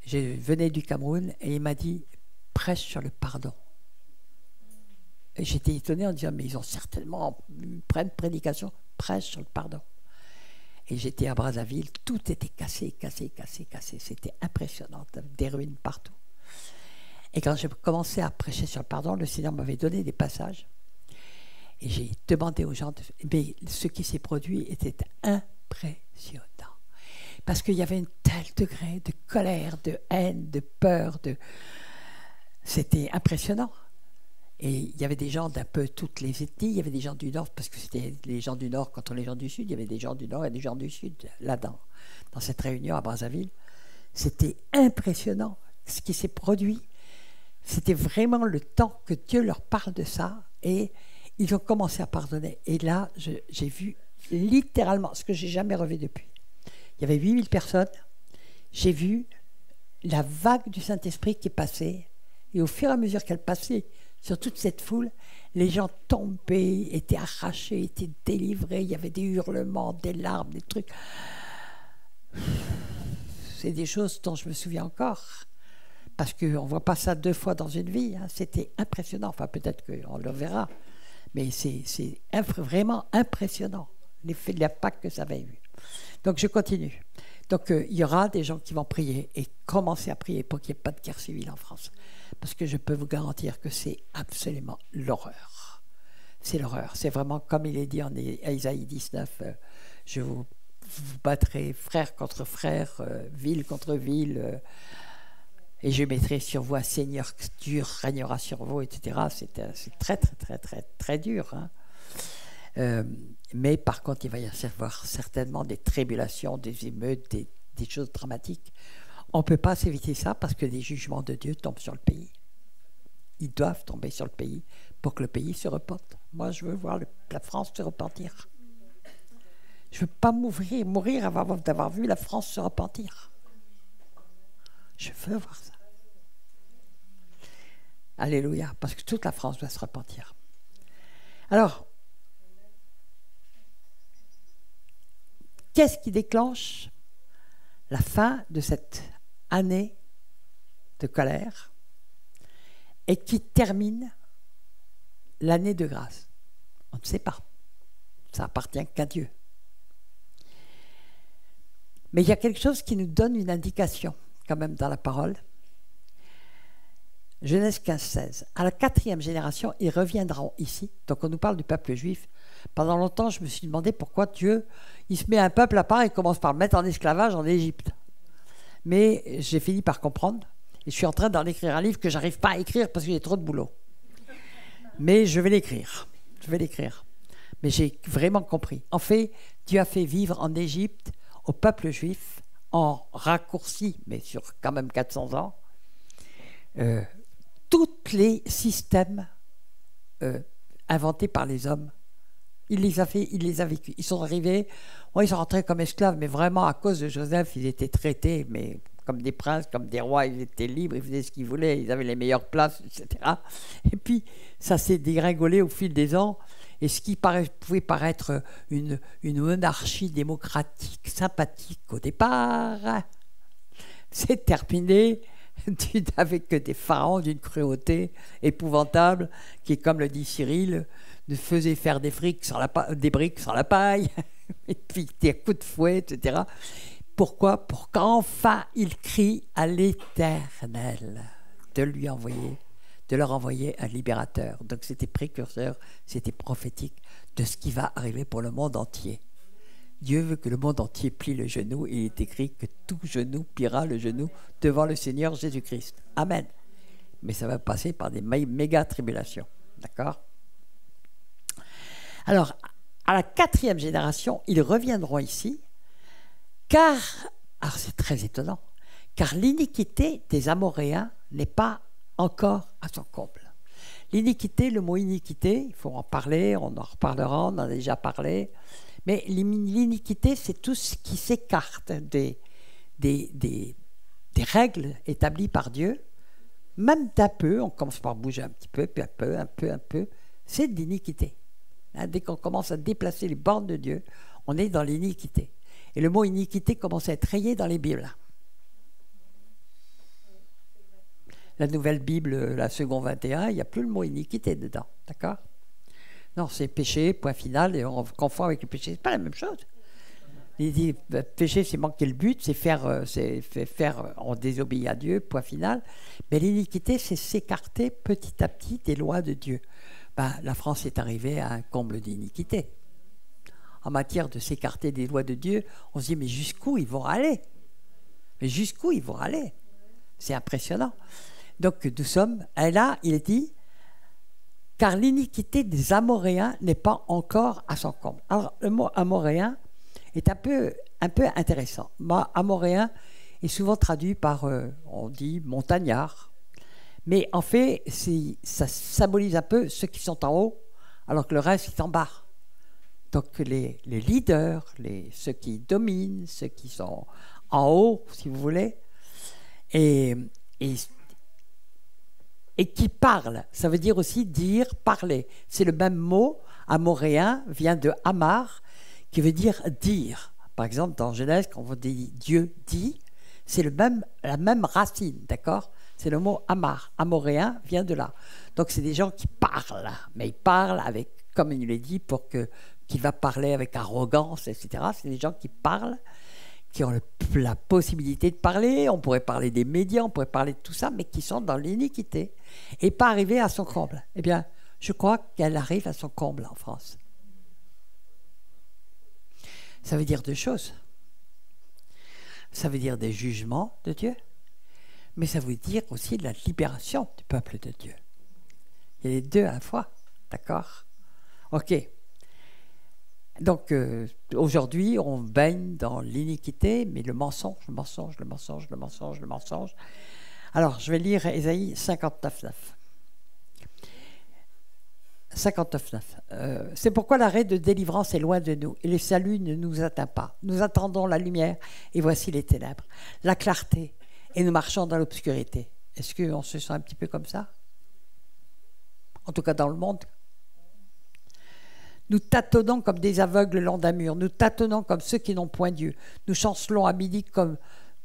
je venais du Cameroun et il m'a dit « prêche sur le pardon ». Et j'étais étonné en disant « mais ils ont certainement une prédication, prêche sur le pardon ». Et j'étais à Brazzaville, tout était cassé. C'était impressionnant, des ruines partout. Et quand j'ai commencé à prêcher sur le pardon, le Seigneur m'avait donné des passages. Et j'ai demandé aux gens, mais ce qui s'est produit était impressionnant. Parce qu'il y avait un tel degré de colère, de haine, de peur. C'était impressionnant. Et il y avait des gens d'un peu toutes les ethnies. Il y avait des gens du Nord, parce que c'était les gens du Nord contre les gens du Sud. Il y avait des gens du Nord et des gens du Sud, là-dedans, dans cette réunion à Brazzaville. C'était impressionnant ce qui s'est produit. C'était vraiment le temps que Dieu leur parle de ça. Et ils ont commencé à pardonner. Et là, j'ai vu littéralement ce que je n'ai jamais revu depuis. Il y avait 8000 personnes. J'ai vu la vague du Saint-Esprit qui est passée. Et au fur et à mesure qu'elle passait sur toute cette foule, les gens tombaient, étaient arrachés, étaient délivrés. Il y avait des hurlements, des larmes, des trucs. C'est des choses dont je me souviens encore. Parce qu'on ne voit pas ça 2 fois dans une vie. Hein. C'était impressionnant. Enfin, peut-être qu'on le verra. Mais c'est vraiment impressionnant, l'impact que ça avait eu. Donc, je continue. Donc, il y aura des gens qui vont prier et commencer à prier pour qu'il n'y ait pas de guerre civile en France. Parce que je peux vous garantir que c'est absolument l'horreur. C'est l'horreur. C'est vraiment comme il est dit en Isaïe 19, je vous battrai frère contre frère, ville contre ville, et je mettrai sur vous un Seigneur dur régnera sur vous, etc. C'est très, très, très, très, très dur. Hein. Mais par contre, il va y avoir certainement des tribulations, des émeutes, des choses dramatiques. On ne peut pas s'éviter ça parce que les jugements de Dieu tombent sur le pays. ils doivent tomber sur le pays pour que le pays se repente. Moi, je veux voir la France se repentir. Je ne veux pas mourir avant d'avoir vu la France se repentir. Je veux voir ça. Alléluia, parce que toute la France doit se repentir. Alors, qu'est-ce qui déclenche la fin de cette année de colère et qui termine l'année de grâce? On ne sait pas. Ça appartient qu'à Dieu. Mais il y a quelque chose qui nous donne une indication, quand même, dans la parole. Genèse 15, 16. À la 4e génération, ils reviendront ici. Donc on nous parle du peuple juif. Pendant longtemps, je me suis demandé pourquoi Dieu, il se met un peuple à part et commence par le mettre en esclavage en Égypte. Mais j'ai fini par comprendre. Et je suis en train d'en écrire un livre que je n'arrive pas à écrire parce que j'ai trop de boulot. Mais je vais l'écrire. Mais j'ai vraiment compris. En fait, Dieu a fait vivre en Égypte au peuple juif, en raccourci, mais sur quand même 400 ans, tous les systèmes inventés par les hommes. Il les a vécus. Ils sont arrivés, ils sont rentrés comme esclaves, mais vraiment à cause de Joseph, ils étaient traités, mais comme des princes, comme des rois, ils étaient libres, ils faisaient ce qu'ils voulaient, ils avaient les meilleures places, etc. Et puis, ça s'est dégringolé au fil des ans, et ce qui pouvait paraître une monarchie démocratique, sympathique au départ, s'est terminé avec des pharaons d'une cruauté épouvantable, qui, comme le dit Cyril, nous faisait faire des briques sans la paille, et puis des coups de fouet, etc. Pourquoi? Pour qu'enfin il crie à l'Éternel de leur envoyer un libérateur. Donc c'était précurseur, c'était prophétique de ce qui va arriver pour le monde entier. Dieu veut que le monde entier plie le genou, et il est écrit que tout genou pliera le genou devant le Seigneur Jésus-Christ. Amen. Mais ça va passer par des méga tribulations. D'accord? Alors, à la 4e génération, ils reviendront ici, car, alors c'est très étonnant, car l'iniquité des Amoréens n'est pas encore à son comble. L'iniquité, le mot iniquité, il faut en parler, on en reparlera, on en a déjà parlé, mais l'iniquité, c'est tout ce qui s'écarte des règles établies par Dieu, même d'un peu, on commence par bouger un petit peu, puis un peu, c'est de l'iniquité. Dès qu'on commence à déplacer les bornes de Dieu, on est dans l'iniquité. Et le mot iniquité commence à être rayé dans les Bibles. La nouvelle Bible, la seconde 21, il n'y a plus le mot iniquité dedans. D'accord? Non, c'est péché, point final, et on confond avec le péché. C'est pas la même chose. Il dit, péché, c'est manquer le but, c'est faire, on désobéit à Dieu, point final. Mais l'iniquité, c'est s'écarter petit à petit des lois de Dieu. La France est arrivée à un comble d'iniquité. En matière de s'écarter des lois de Dieu, on se dit, mais jusqu'où ils vont aller? C'est impressionnant. Donc, nous sommes, et là, il est dit, car l'iniquité des Amoréens n'est pas encore à son comble. Alors, le mot Amoréen est un peu intéressant. Amoréen est souvent traduit par, on dit, montagnard. Mais en fait, ça symbolise un peu ceux qui sont en haut, alors que le reste est en bas. Donc les leaders, ceux qui dominent, ceux qui sont en haut, si vous voulez, et qui parlent. Ça veut dire aussi dire, parler. C'est le même mot, amoréen, vient de amar, qui veut dire dire. Par exemple, dans Genèse, quand on dit Dieu dit, c'est la même racine, d'accord? C'est le mot amar. Amoréen vient de là. Donc c'est des gens qui parlent, mais ils parlent avec, comme il l'a dit, qui va parler avec arrogance, etc. C'est des gens qui parlent, qui ont la possibilité de parler. On pourrait parler des médias, on pourrait parler de tout ça, mais qui sont dans l'iniquité et pas arrivés à son comble. Eh bien, je crois qu'elle arrive à son comble en France. Ça veut dire deux choses. Ça veut dire des jugements de Dieu, mais ça veut dire aussi de la libération du peuple de Dieu. Il y a les deux à la fois, d'accord? Ok. Donc, aujourd'hui, on baigne dans l'iniquité, mais le mensonge. Alors, je vais lire Ésaïe 59, 9. 59. C'est pourquoi l'arrêt de délivrance est loin de nous et le salut ne nous atteint pas. Nous attendons la lumière et voici les ténèbres, la clarté et nous marchons dans l'obscurité. Est-ce qu'on se sent un petit peu comme ça? En tout cas dans le monde. Nous tâtonnons comme des aveugles le long d'un mur. Nous tâtonnons comme ceux qui n'ont point Dieu. Nous chancelons à midi comme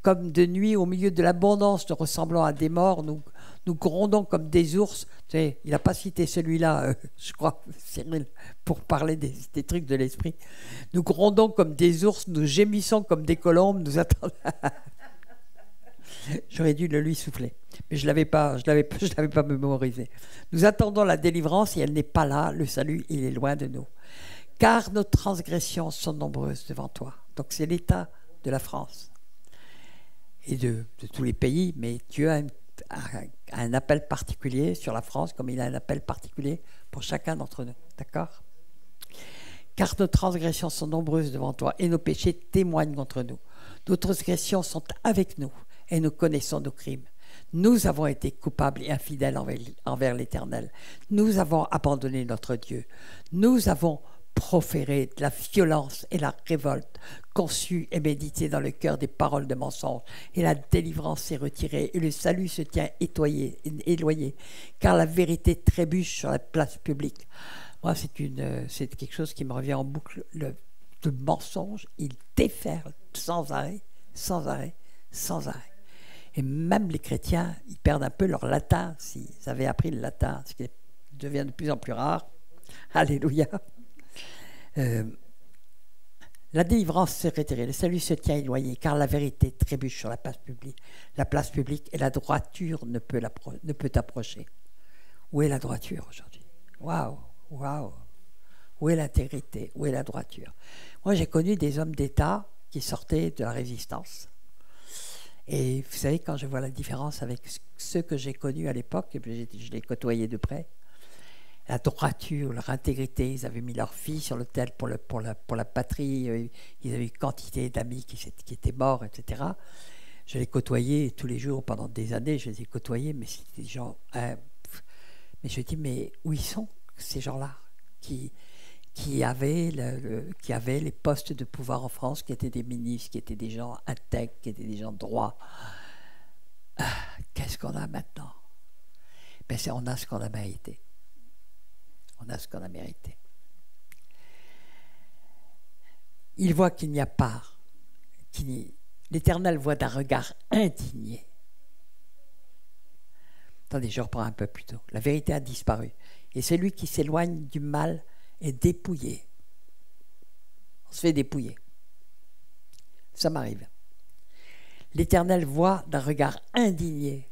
de nuit au milieu de l'abondance. Nous ressemblons à des morts. Nous grondons comme des ours. Tu sais, il n'a pas cité celui-là, je crois, Cyril, pour parler des trucs de l'esprit. Nous grondons comme des ours. Nous gémissons comme des colombes. Nous attendons... J'aurais dû le lui souffler, mais je l'avais pas mémorisé. Nous attendons la délivrance et elle n'est pas là. Le salut, il est loin de nous. Car nos transgressions sont nombreuses devant toi. Donc c'est l'état de la France et de tous les pays, mais Dieu a un appel particulier sur la France, comme il a un appel particulier pour chacun d'entre nous. D'accord? Car nos transgressions sont nombreuses devant toi et nos péchés témoignent contre nous. Nos transgressions sont avec nous et nous connaissons nos crimes. Nous avons été coupables et infidèles envers l'Éternel. Nous avons abandonné notre Dieu. Nous avons proféré de la violence et la révolte, conçu et médité dans le cœur des paroles de mensonge. Et la délivrance s'est retirée et le salut se tient éloigné, car la vérité trébuche sur la place publique. Moi, c'est quelque chose qui me revient en boucle. Le mensonge, il déferle sans arrêt, sans arrêt, sans arrêt. Et même les chrétiens, ils perdent un peu leur latin, s'ils avaient appris le latin, ce qui devient de plus en plus rare. Alléluia. La délivrance s'est retirée, le salut se tient éloigné, car la vérité trébuche sur la place publique. La place publique et la droiture ne peut approcher. Où est la droiture aujourd'hui? Waouh, waouh. Où est l'intégrité? Où est la droiture? Moi, j'ai connu des hommes d'État qui sortaient de la résistance. Et vous savez, quand je vois la différence avec ceux que j'ai connus à l'époque, et je les côtoyais de près, la droiture, leur intégrité, ils avaient mis leur fille sur l'autel pour la patrie, ils avaient eu quantité d'amis qui étaient morts, etc. Je les côtoyais tous les jours pendant des années, je les ai côtoyés, mais c'était des gens... mais je dis, mais où ils sont, ces gens-là qui avaient les postes de pouvoir en France, qui étaient des ministres, qui étaient des gens intègres, qui étaient des gens droits. Qu'est-ce qu'on a maintenant? Ben, on a ce qu'on a mérité. On a ce qu'on a mérité. Il voit qu'il n'y a pas, l'Éternel voit d'un regard indigné. Attendez, je reprends un peu plus tôt. La vérité a disparu. Et celui qui s'éloigne du mal est dépouillé. On se fait dépouiller. Ça m'arrive. L'Éternel voit d'un regard indigné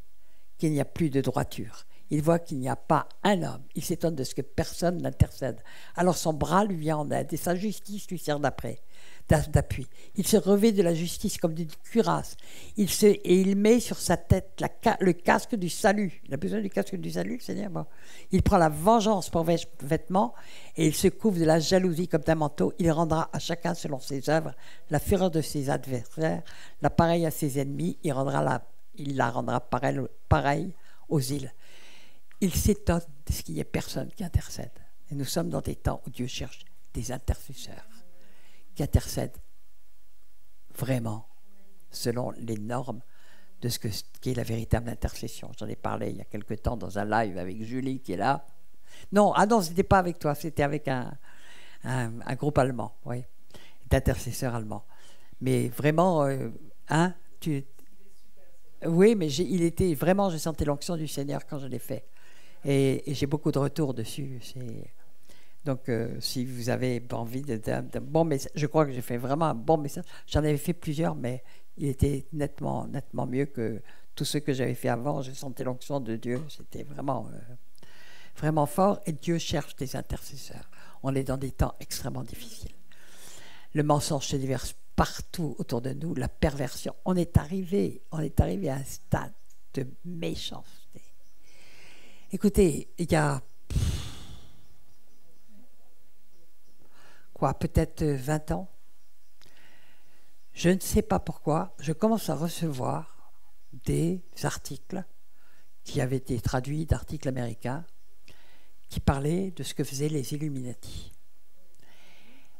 qu'il n'y a plus de droiture. Il voit qu'il n'y a pas un homme. Il s'étonne de ce que personne n'intercède. Alors son bras lui vient en aide et sa justice lui sert d'appui. Il se revêt de la justice comme d'une cuirasse. Et il met sur sa tête le casque du salut. Il a besoin du casque du salut, le Seigneur. Bon. Il prend la vengeance pour vêtement et il se couvre de la jalousie comme d'un manteau. Il rendra à chacun selon ses œuvres la fureur de ses adversaires, la pareille à ses ennemis. Il la rendra pareille aux îles. Il s'étonne de ce qu'il n'y ait personne qui intercède. Et nous sommes dans des temps où Dieu cherche des intercesseurs qui intercèdent vraiment selon les normes de ce qu'est la véritable intercession. J'en ai parlé il y a quelque temps dans un live avec Julie qui est là. Non, ce n'était pas avec toi, c'était avec un groupe allemand, oui, d'intercesseurs allemands. Mais vraiment, oui, mais il était vraiment, je sentais l'onction du Seigneur quand je l'ai fait. Et j'ai beaucoup de retours dessus. Donc, si vous avez envie d'un bon message, je crois que j'ai fait vraiment un bon message. J'en avais fait plusieurs, mais il était nettement mieux que tous ceux que j'avais fait avant. Je sentais l'onction de Dieu. C'était vraiment, vraiment fort. Et Dieu cherche des intercesseurs. On est dans des temps extrêmement difficiles. Le mensonge se déverse partout autour de nous. La perversion. On est arrivé à un stade de méchanceté. Écoutez, il y a peut-être 20 ans, je ne sais pas pourquoi, je commence à recevoir des articles qui avaient été traduits d'articles américains qui parlait de ce que faisaient les Illuminati.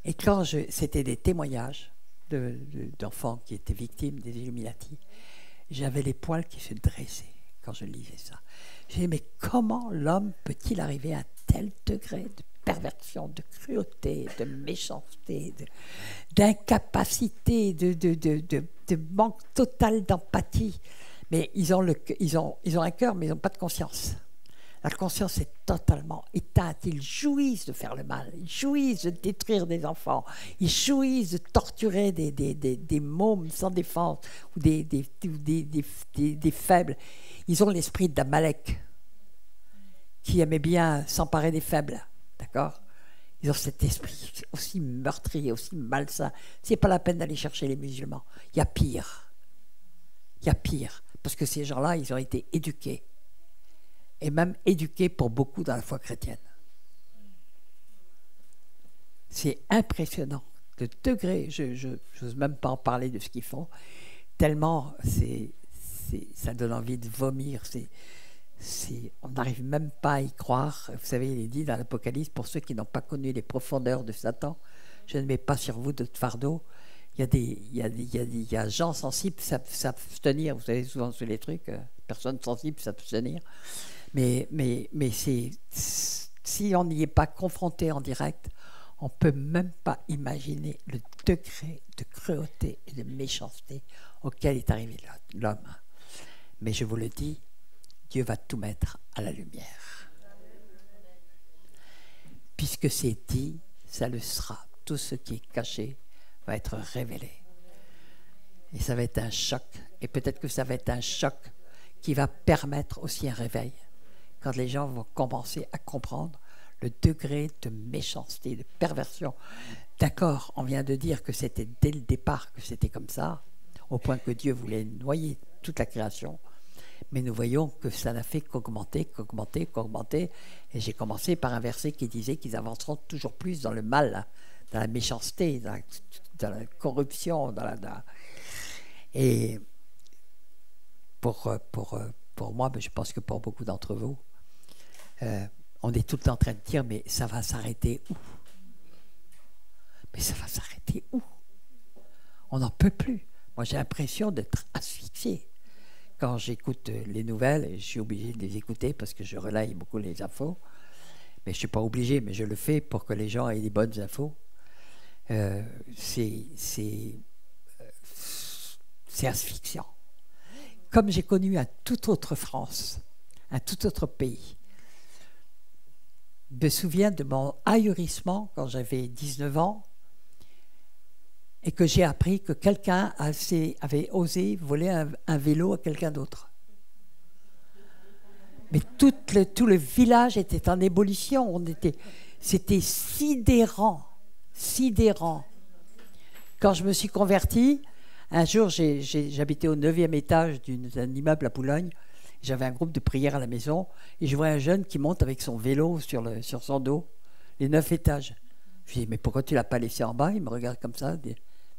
Et quand c'était des témoignages d'enfants qui étaient victimes des Illuminati, j'avais les poils qui se dressaient quand je lisais ça. J'ai dit, mais comment l'homme peut-il arriver à un tel degré de perversion, de cruauté, de méchanceté, d'incapacité, de manque total d'empathie. Mais ils ont un cœur, mais ils n'ont pas de conscience. La conscience est totalement éteinte. Ils jouissent de faire le mal. Ils jouissent de détruire des enfants. Ils jouissent de torturer des mômes sans défense ou des faibles. Ils ont l'esprit d'Amalek qui aimait bien s'emparer des faibles. D'accord ? Ils ont cet esprit aussi meurtrier, aussi malsain. Ce n'est pas la peine d'aller chercher les musulmans. Il y a pire. Il y a pire. Parce que ces gens-là, ils ont été éduqués. Et même éduqués pour beaucoup dans la foi chrétienne. C'est impressionnant. Le degré, je n'ose même pas en parler de ce qu'ils font, tellement ça donne envie de vomir. On n'arrive même pas à y croire. Vous savez, il est dit dans l'Apocalypse, pour ceux qui n'ont pas connu les profondeurs de Satan, je ne mets pas sur vous de fardeau. Il y a gens sensibles, savent s'abstenir. Vous savez, souvent sur les trucs, personnes sensibles s'abstenir. Mais si on n'y est pas confronté en direct, on ne peut même pas imaginer le degré de cruauté et de méchanceté auquel est arrivé l'homme. Mais je vous le dis, Dieu va tout mettre à la lumière. Puisque c'est dit, ça le sera. Tout ce qui est caché va être révélé. Et ça va être un choc. Et peut-être que ça va être un choc qui va permettre aussi un réveil. Quand les gens vont commencer à comprendre le degré de méchanceté, de perversion. D'accord, on vient de dire que c'était dès le départ que c'était comme ça, au point que Dieu voulait noyer toute la création. Mais nous voyons que ça n'a fait qu'augmenter. Et j'ai commencé par un verset qui disait qu'ils avanceront toujours plus dans le mal, dans la méchanceté, dans la corruption. Et pour moi, mais je pense que pour beaucoup d'entre vous, on est tout le temps en train de dire, mais ça va s'arrêter où ? Mais ça va s'arrêter où ? On n'en peut plus. Moi, j'ai l'impression d'être asphyxié. Quand j'écoute les nouvelles, et je suis obligé de les écouter parce que je relaye beaucoup les infos, mais je ne suis pas obligé, mais je le fais pour que les gens aient les bonnes infos. C'est asphyxiant. Comme j'ai connu un tout autre France, un tout autre pays. Je me souviens de mon ahurissement quand j'avais 19 ans et que j'ai appris que quelqu'un avait osé voler un vélo à quelqu'un d'autre. Mais tout le village était en ébullition. C'était sidérant. Quand je me suis converti, un jour, j'habitais au 9e étage d'un immeuble à Boulogne. J'avais un groupe de prière à la maison et je vois un jeune qui monte avec son vélo sur son dos, les 9 étages. Je lui dis, mais pourquoi tu ne l'as pas laissé en bas ? Il me regarde comme ça,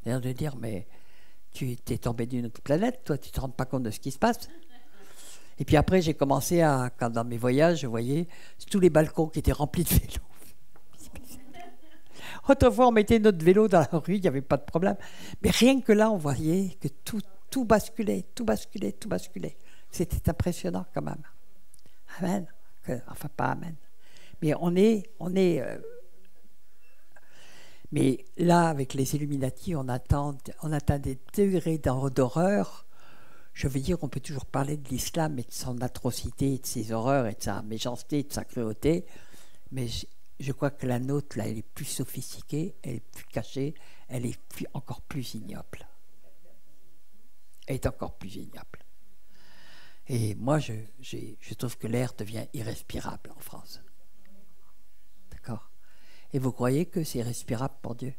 l'air de dire, mais tu t'es tombé d'une autre planète, toi, tu ne te rends pas compte de ce qui se passe. Et puis après, j'ai commencé quand dans mes voyages, je voyais tous les balcons qui étaient remplis de vélos. Autrefois, on mettait notre vélo dans la rue, il n'y avait pas de problème. Mais rien que là, on voyait que tout basculait. C'était impressionnant quand même. Amen. Enfin, pas amen. Mais mais là, avec les Illuminati, on atteint des degrés d'horreur. Je veux dire, on peut toujours parler de l'islam et de son atrocité, de ses horreurs, et de sa méchanceté, de sa cruauté. Mais je crois que la nôtre, là, elle est plus sophistiquée, elle est plus cachée, elle est encore plus ignoble. Elle est encore plus ignoble. Et moi, je trouve que l'air devient irrespirable en France. D'accord ? Et vous croyez que c'est respirable pour Dieu ?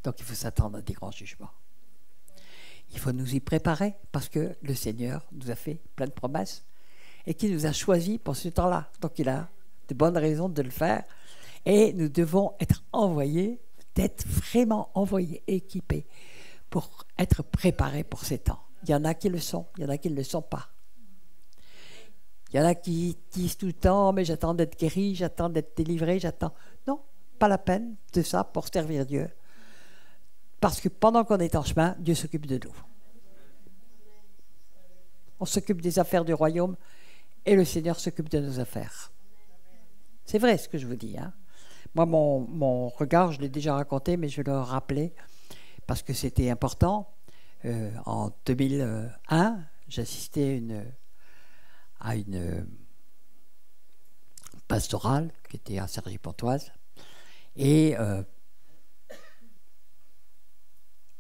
Donc il faut s'attendre à des grands jugements. Il faut nous y préparer parce que le Seigneur nous a fait plein de promesses et qu'il nous a choisis pour ce temps-là. Donc il a de bonnes raisons de le faire. Et nous devons être envoyés, d'être vraiment envoyés, équipés pour être préparés pour ces temps. Il y en a qui le sont, il y en a qui ne le sont pas. Il y en a qui disent tout le temps, mais j'attends d'être guéri, j'attends d'être délivré, j'attends. Non, pas la peine de ça pour servir Dieu. Parce que pendant qu'on est en chemin, Dieu s'occupe de nous. On s'occupe des affaires du royaume et le Seigneur s'occupe de nos affaires. C'est vrai ce que je vous dis. Hein. Moi, mon regard, je l'ai déjà raconté, mais je vais le rappeler parce que c'était important. En 2001, j'assistais à une pastorale qui était à Cergy-Pontoise. Et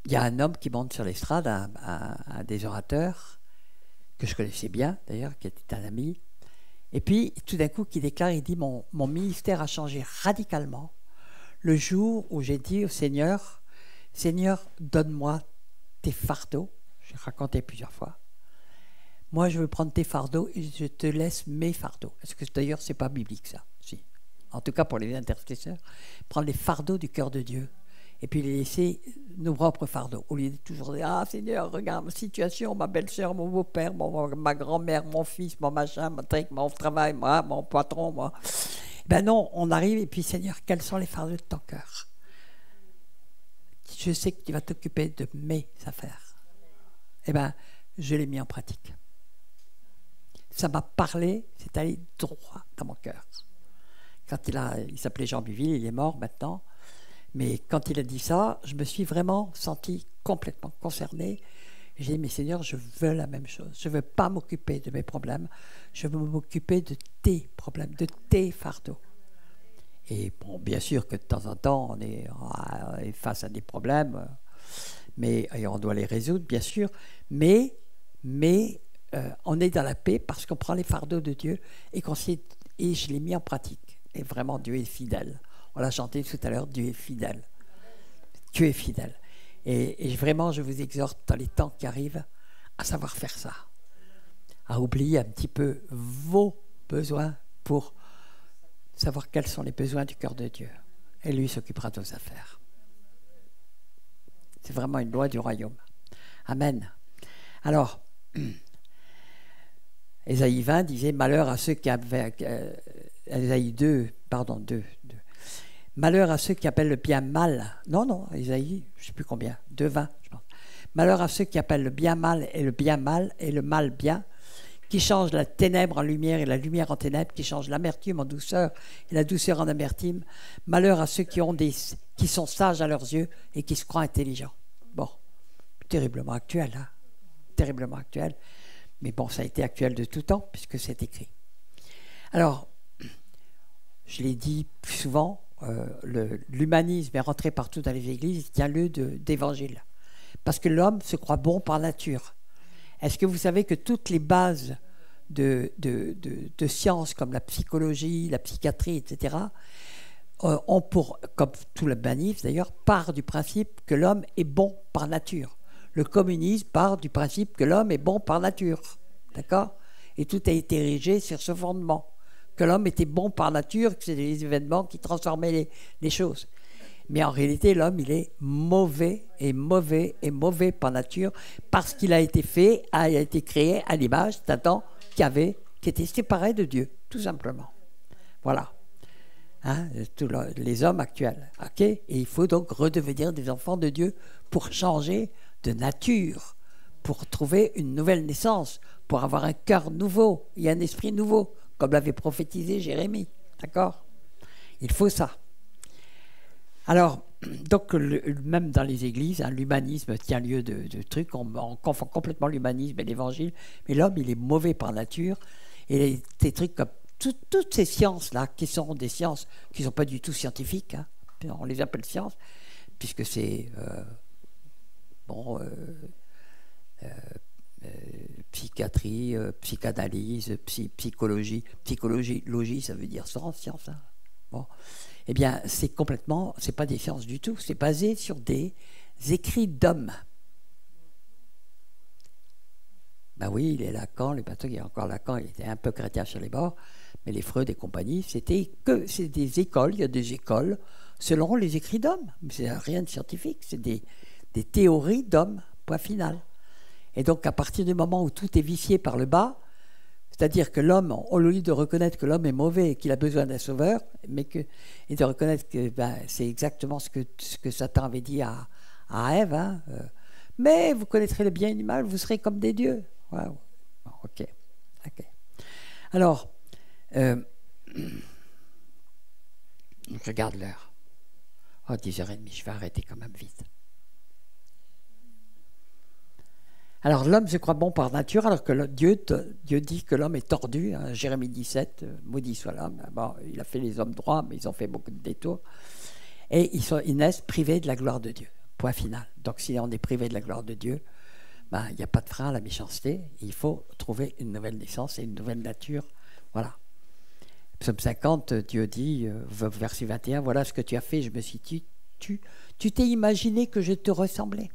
il y a un homme qui monte sur l'estrade, un des orateurs, que je connaissais bien d'ailleurs, qui était un ami. Et puis, tout d'un coup, qui déclare, il dit, mon ministère a changé radicalement le jour où j'ai dit au Seigneur, Seigneur, donne-moi tes fardeaux. J'ai raconté plusieurs fois. Moi, je veux prendre tes fardeaux et je te laisse mes fardeaux. Est-ce que d'ailleurs, c'est pas biblique ça? Si. En tout cas, pour les intercesseurs, prendre les fardeaux du cœur de Dieu et puis les laisser nos propres fardeaux. Au lieu de toujours dire, ah Seigneur, regarde ma situation, ma belle-sœur, mon beau-père, ma grand-mère, mon fils, mon machin, mon travail, moi, mon patron, moi. Ben non, on arrive et puis Seigneur, quels sont les fardeaux de ton cœur? Je sais que tu vas t'occuper de mes affaires. Eh bien, je l'ai mis en pratique. Ça m'a parlé, c'est allé droit dans mon cœur. Quand il s'appelait Jean Buville, il est mort maintenant, mais quand il a dit ça, je me suis vraiment senti complètement concerné. J'ai dit, mais Seigneur, je veux la même chose. Je ne veux pas m'occuper de mes problèmes, je veux m'occuper de tes problèmes, de tes fardeaux. Et bon, bien sûr que de temps en temps, on est face à des problèmes, et on doit les résoudre, bien sûr, mais on est dans la paix parce qu'on prend les fardeaux de Dieu et je l'ai mis en pratique. Et vraiment, Dieu est fidèle. On l'a chanté tout à l'heure, Dieu est fidèle. Dieu est fidèle. Et vraiment, je vous exhorte dans les temps qui arrivent à savoir faire ça. À oublier un petit peu vos besoins pour savoir quels sont les besoins du cœur de Dieu. Et lui s'occupera de vos affaires. C'est vraiment une loi du royaume. Amen. Alors, Ésaïe 20 disait, malheur à ceux qui avaient... Ésaïe 2. Malheur à ceux qui appellent le bien mal. Non, Ésaïe, je ne sais plus combien, 2,20, je pense. Malheur à ceux qui appellent le bien mal et le mal bien, qui changent la ténèbre en lumière et la lumière en ténèbres, qui changent l'amertume en douceur et la douceur en amertume. Malheur à ceux qui sont sages à leurs yeux et qui se croient intelligents. Bon, terriblement actuel, hein, terriblement actuel. Mais bon, ça a été actuel de tout temps puisque c'est écrit. Alors, je l'ai dit plus souvent, l'humanisme est rentré partout dans les églises, il tient lieu d'évangile. Parce que l'homme se croit bon par nature. Est-ce que vous savez que toutes les bases de sciences comme la psychologie, la psychiatrie, etc., comme tout l'humanisme d'ailleurs, part du principe que l'homme est bon par nature. Le communisme part du principe que l'homme est bon par nature. D'accord? Et tout a été érigé sur ce fondement. Que l'homme était bon par nature, que c'est les événements qui transformaient les choses. Mais en réalité, l'homme, il est mauvais par nature parce qu'il a été a été créé à l'image d'Adam qui était séparé de Dieu, tout simplement. Voilà. Hein, les hommes actuels. Okay? Et il faut donc redevenir des enfants de Dieu pour changer de nature, pour trouver une nouvelle naissance, pour avoir un cœur nouveau et un esprit nouveau, comme l'avait prophétisé Jérémie. D'accord? Il faut ça. Alors, donc, même dans les églises, hein, l'humanisme tient lieu de trucs, on confond complètement l'humanisme et l'évangile, mais l'homme, il est mauvais par nature, et des trucs comme toutes ces sciences-là, qui sont des sciences qui ne sont pas du tout scientifiques, hein, on les appelle sciences, puisque c'est psychiatrie, psychanalyse, psychologie, logie, ça veut dire science, hein. Bon. Eh bien, c'est pas des sciences du tout, c'est basé sur des écrits d'hommes. Ben oui, les Lacan, les bateaux, il y a encore Lacan, il était un peu chrétien sur les bords, mais les Freud et compagnie, c'est des écoles, il y a des écoles selon les écrits d'hommes. C'est rien de scientifique, c'est des théories d'hommes, point final. Et donc, à partir du moment où tout est vicié par le bas, C'est-à-dire que l'homme, au lieu de reconnaître que l'homme est mauvais et qu'il a besoin d'un sauveur, et de reconnaître que c'est exactement ce que Satan avait dit à Ève, hein, mais vous connaîtrez le bien et le mal, vous serez comme des dieux. Wow. Bon, ok. Alors, je regarde l'heure. Oh, 10h30, je vais arrêter quand même vite. Alors l'homme se croit bon par nature, alors que Dieu dit que l'homme est tordu. Hein, Jérémie 17, maudit soit l'homme. Bon, il a fait les hommes droits, mais ils ont fait beaucoup de détours. Et ils naissent privés de la gloire de Dieu. Point final. Donc si on est privé de la gloire de Dieu, il n'y a pas de frein à la méchanceté. Il faut trouver une nouvelle naissance et une nouvelle nature. Voilà. Psaume 50, Dieu dit, verset 21, voilà ce que tu as fait, je me suis dit, tu t'es imaginé que je te ressemblais.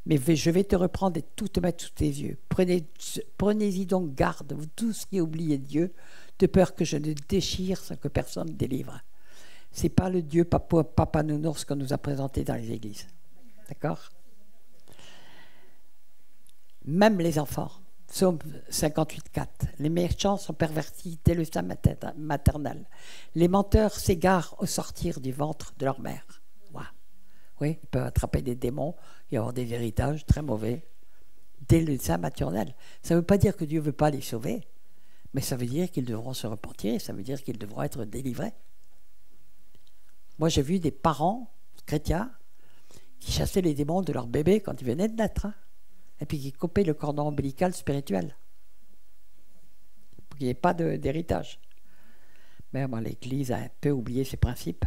Mais je vais te reprendre et tout te mettre sous tes yeux. Prenez-y donc garde, vous tous qui oubliez Dieu, de peur que je ne déchire sans que personne ne délivre. Ce n'est pas le Dieu Papa Nounours qu'on nous a présenté dans les églises. D'accord? Même les enfants. Psaume 58,4. Les méchants sont pervertis dès le sein maternel. Les menteurs s'égarent au sortir du ventre de leur mère. Wow. Oui, ils peuvent attraper des démons et avoir des héritages très mauvais dès le sein maternel. Ça ne veut pas dire que Dieu ne veut pas les sauver, mais ça veut dire qu'ils devront se repentir et ça veut dire qu'ils devront être délivrés. Moi, j'ai vu des parents chrétiens qui chassaient les démons de leur bébé quand ils venaient de naître, hein, et puis qui coupaient le cordon ombilical spirituel pour qu'il n'y ait pas d'héritage. Mais moi, l'Église a un peu oublié ces principes.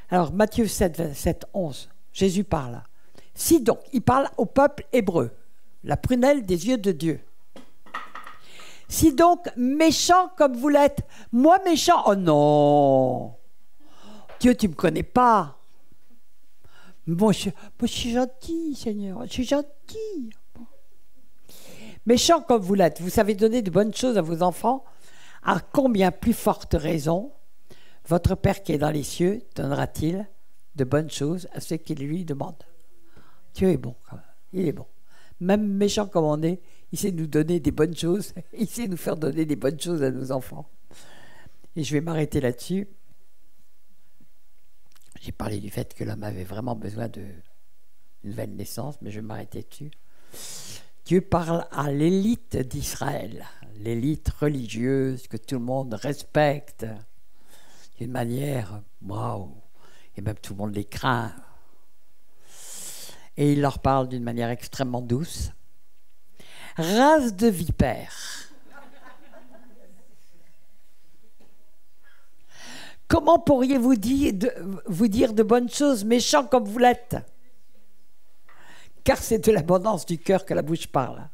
Alors, Matthieu 7, 11, Jésus parle. Si donc, il parle au peuple hébreu, la prunelle des yeux de Dieu. Si donc, méchant comme vous l'êtes, moi méchant, oh non, Dieu, tu ne me connais pas. Moi, je suis gentil, Seigneur, je suis gentil. Méchant comme vous l'êtes, vous savez donner de bonnes choses à vos enfants, à combien plus forte raison votre Père qui est dans les cieux donnera-t-il de bonnes choses à ceux qui lui demandent. Dieu est bon, quand même. Il est bon. Même méchant comme on est, il sait nous donner des bonnes choses, il sait nous faire donner des bonnes choses à nos enfants. Et je vais m'arrêter là-dessus. J'ai parlé du fait que l'homme avait vraiment besoin d'une nouvelle naissance, mais je vais m'arrêter dessus. Dieu parle à l'élite d'Israël, l'élite religieuse que tout le monde respecte d'une manière, waouh, et même tout le monde les craint. Et il leur parle d'une manière extrêmement douce. Race de vipères. Comment pourriez-vous dire de bonnes choses, méchants comme vous l'êtes? Car c'est de l'abondance du cœur que la bouche parle.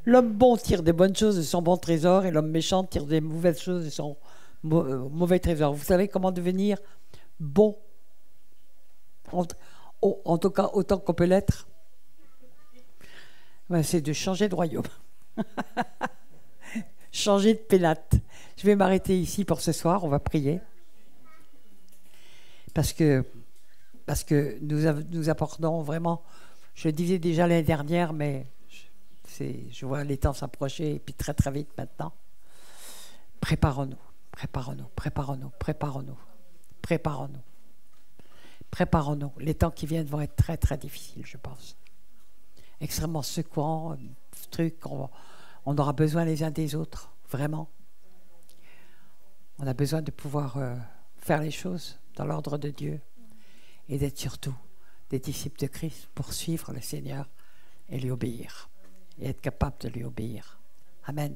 L'homme bon tire des bonnes choses de son bon trésor et l'homme méchant tire des mauvaises choses de son mauvais trésor. Vous savez comment devenir bon? En tout cas, autant qu'on peut l'être. Ben, c'est de changer de royaume. Changer de pénate. Je vais m'arrêter ici pour ce soir, on va prier. Parce que nous apportons vraiment, je le disais déjà l'année dernière, mais je vois les temps s'approcher, et puis très très vite maintenant. Préparons-nous. Les temps qui viennent vont être très très difficiles, je pense. Extrêmement secouants, on aura besoin les uns des autres, vraiment. On a besoin de pouvoir faire les choses dans l'ordre de Dieu et d'être surtout des disciples de Christ pour suivre le Seigneur et lui obéir et être capable de lui obéir. Amen.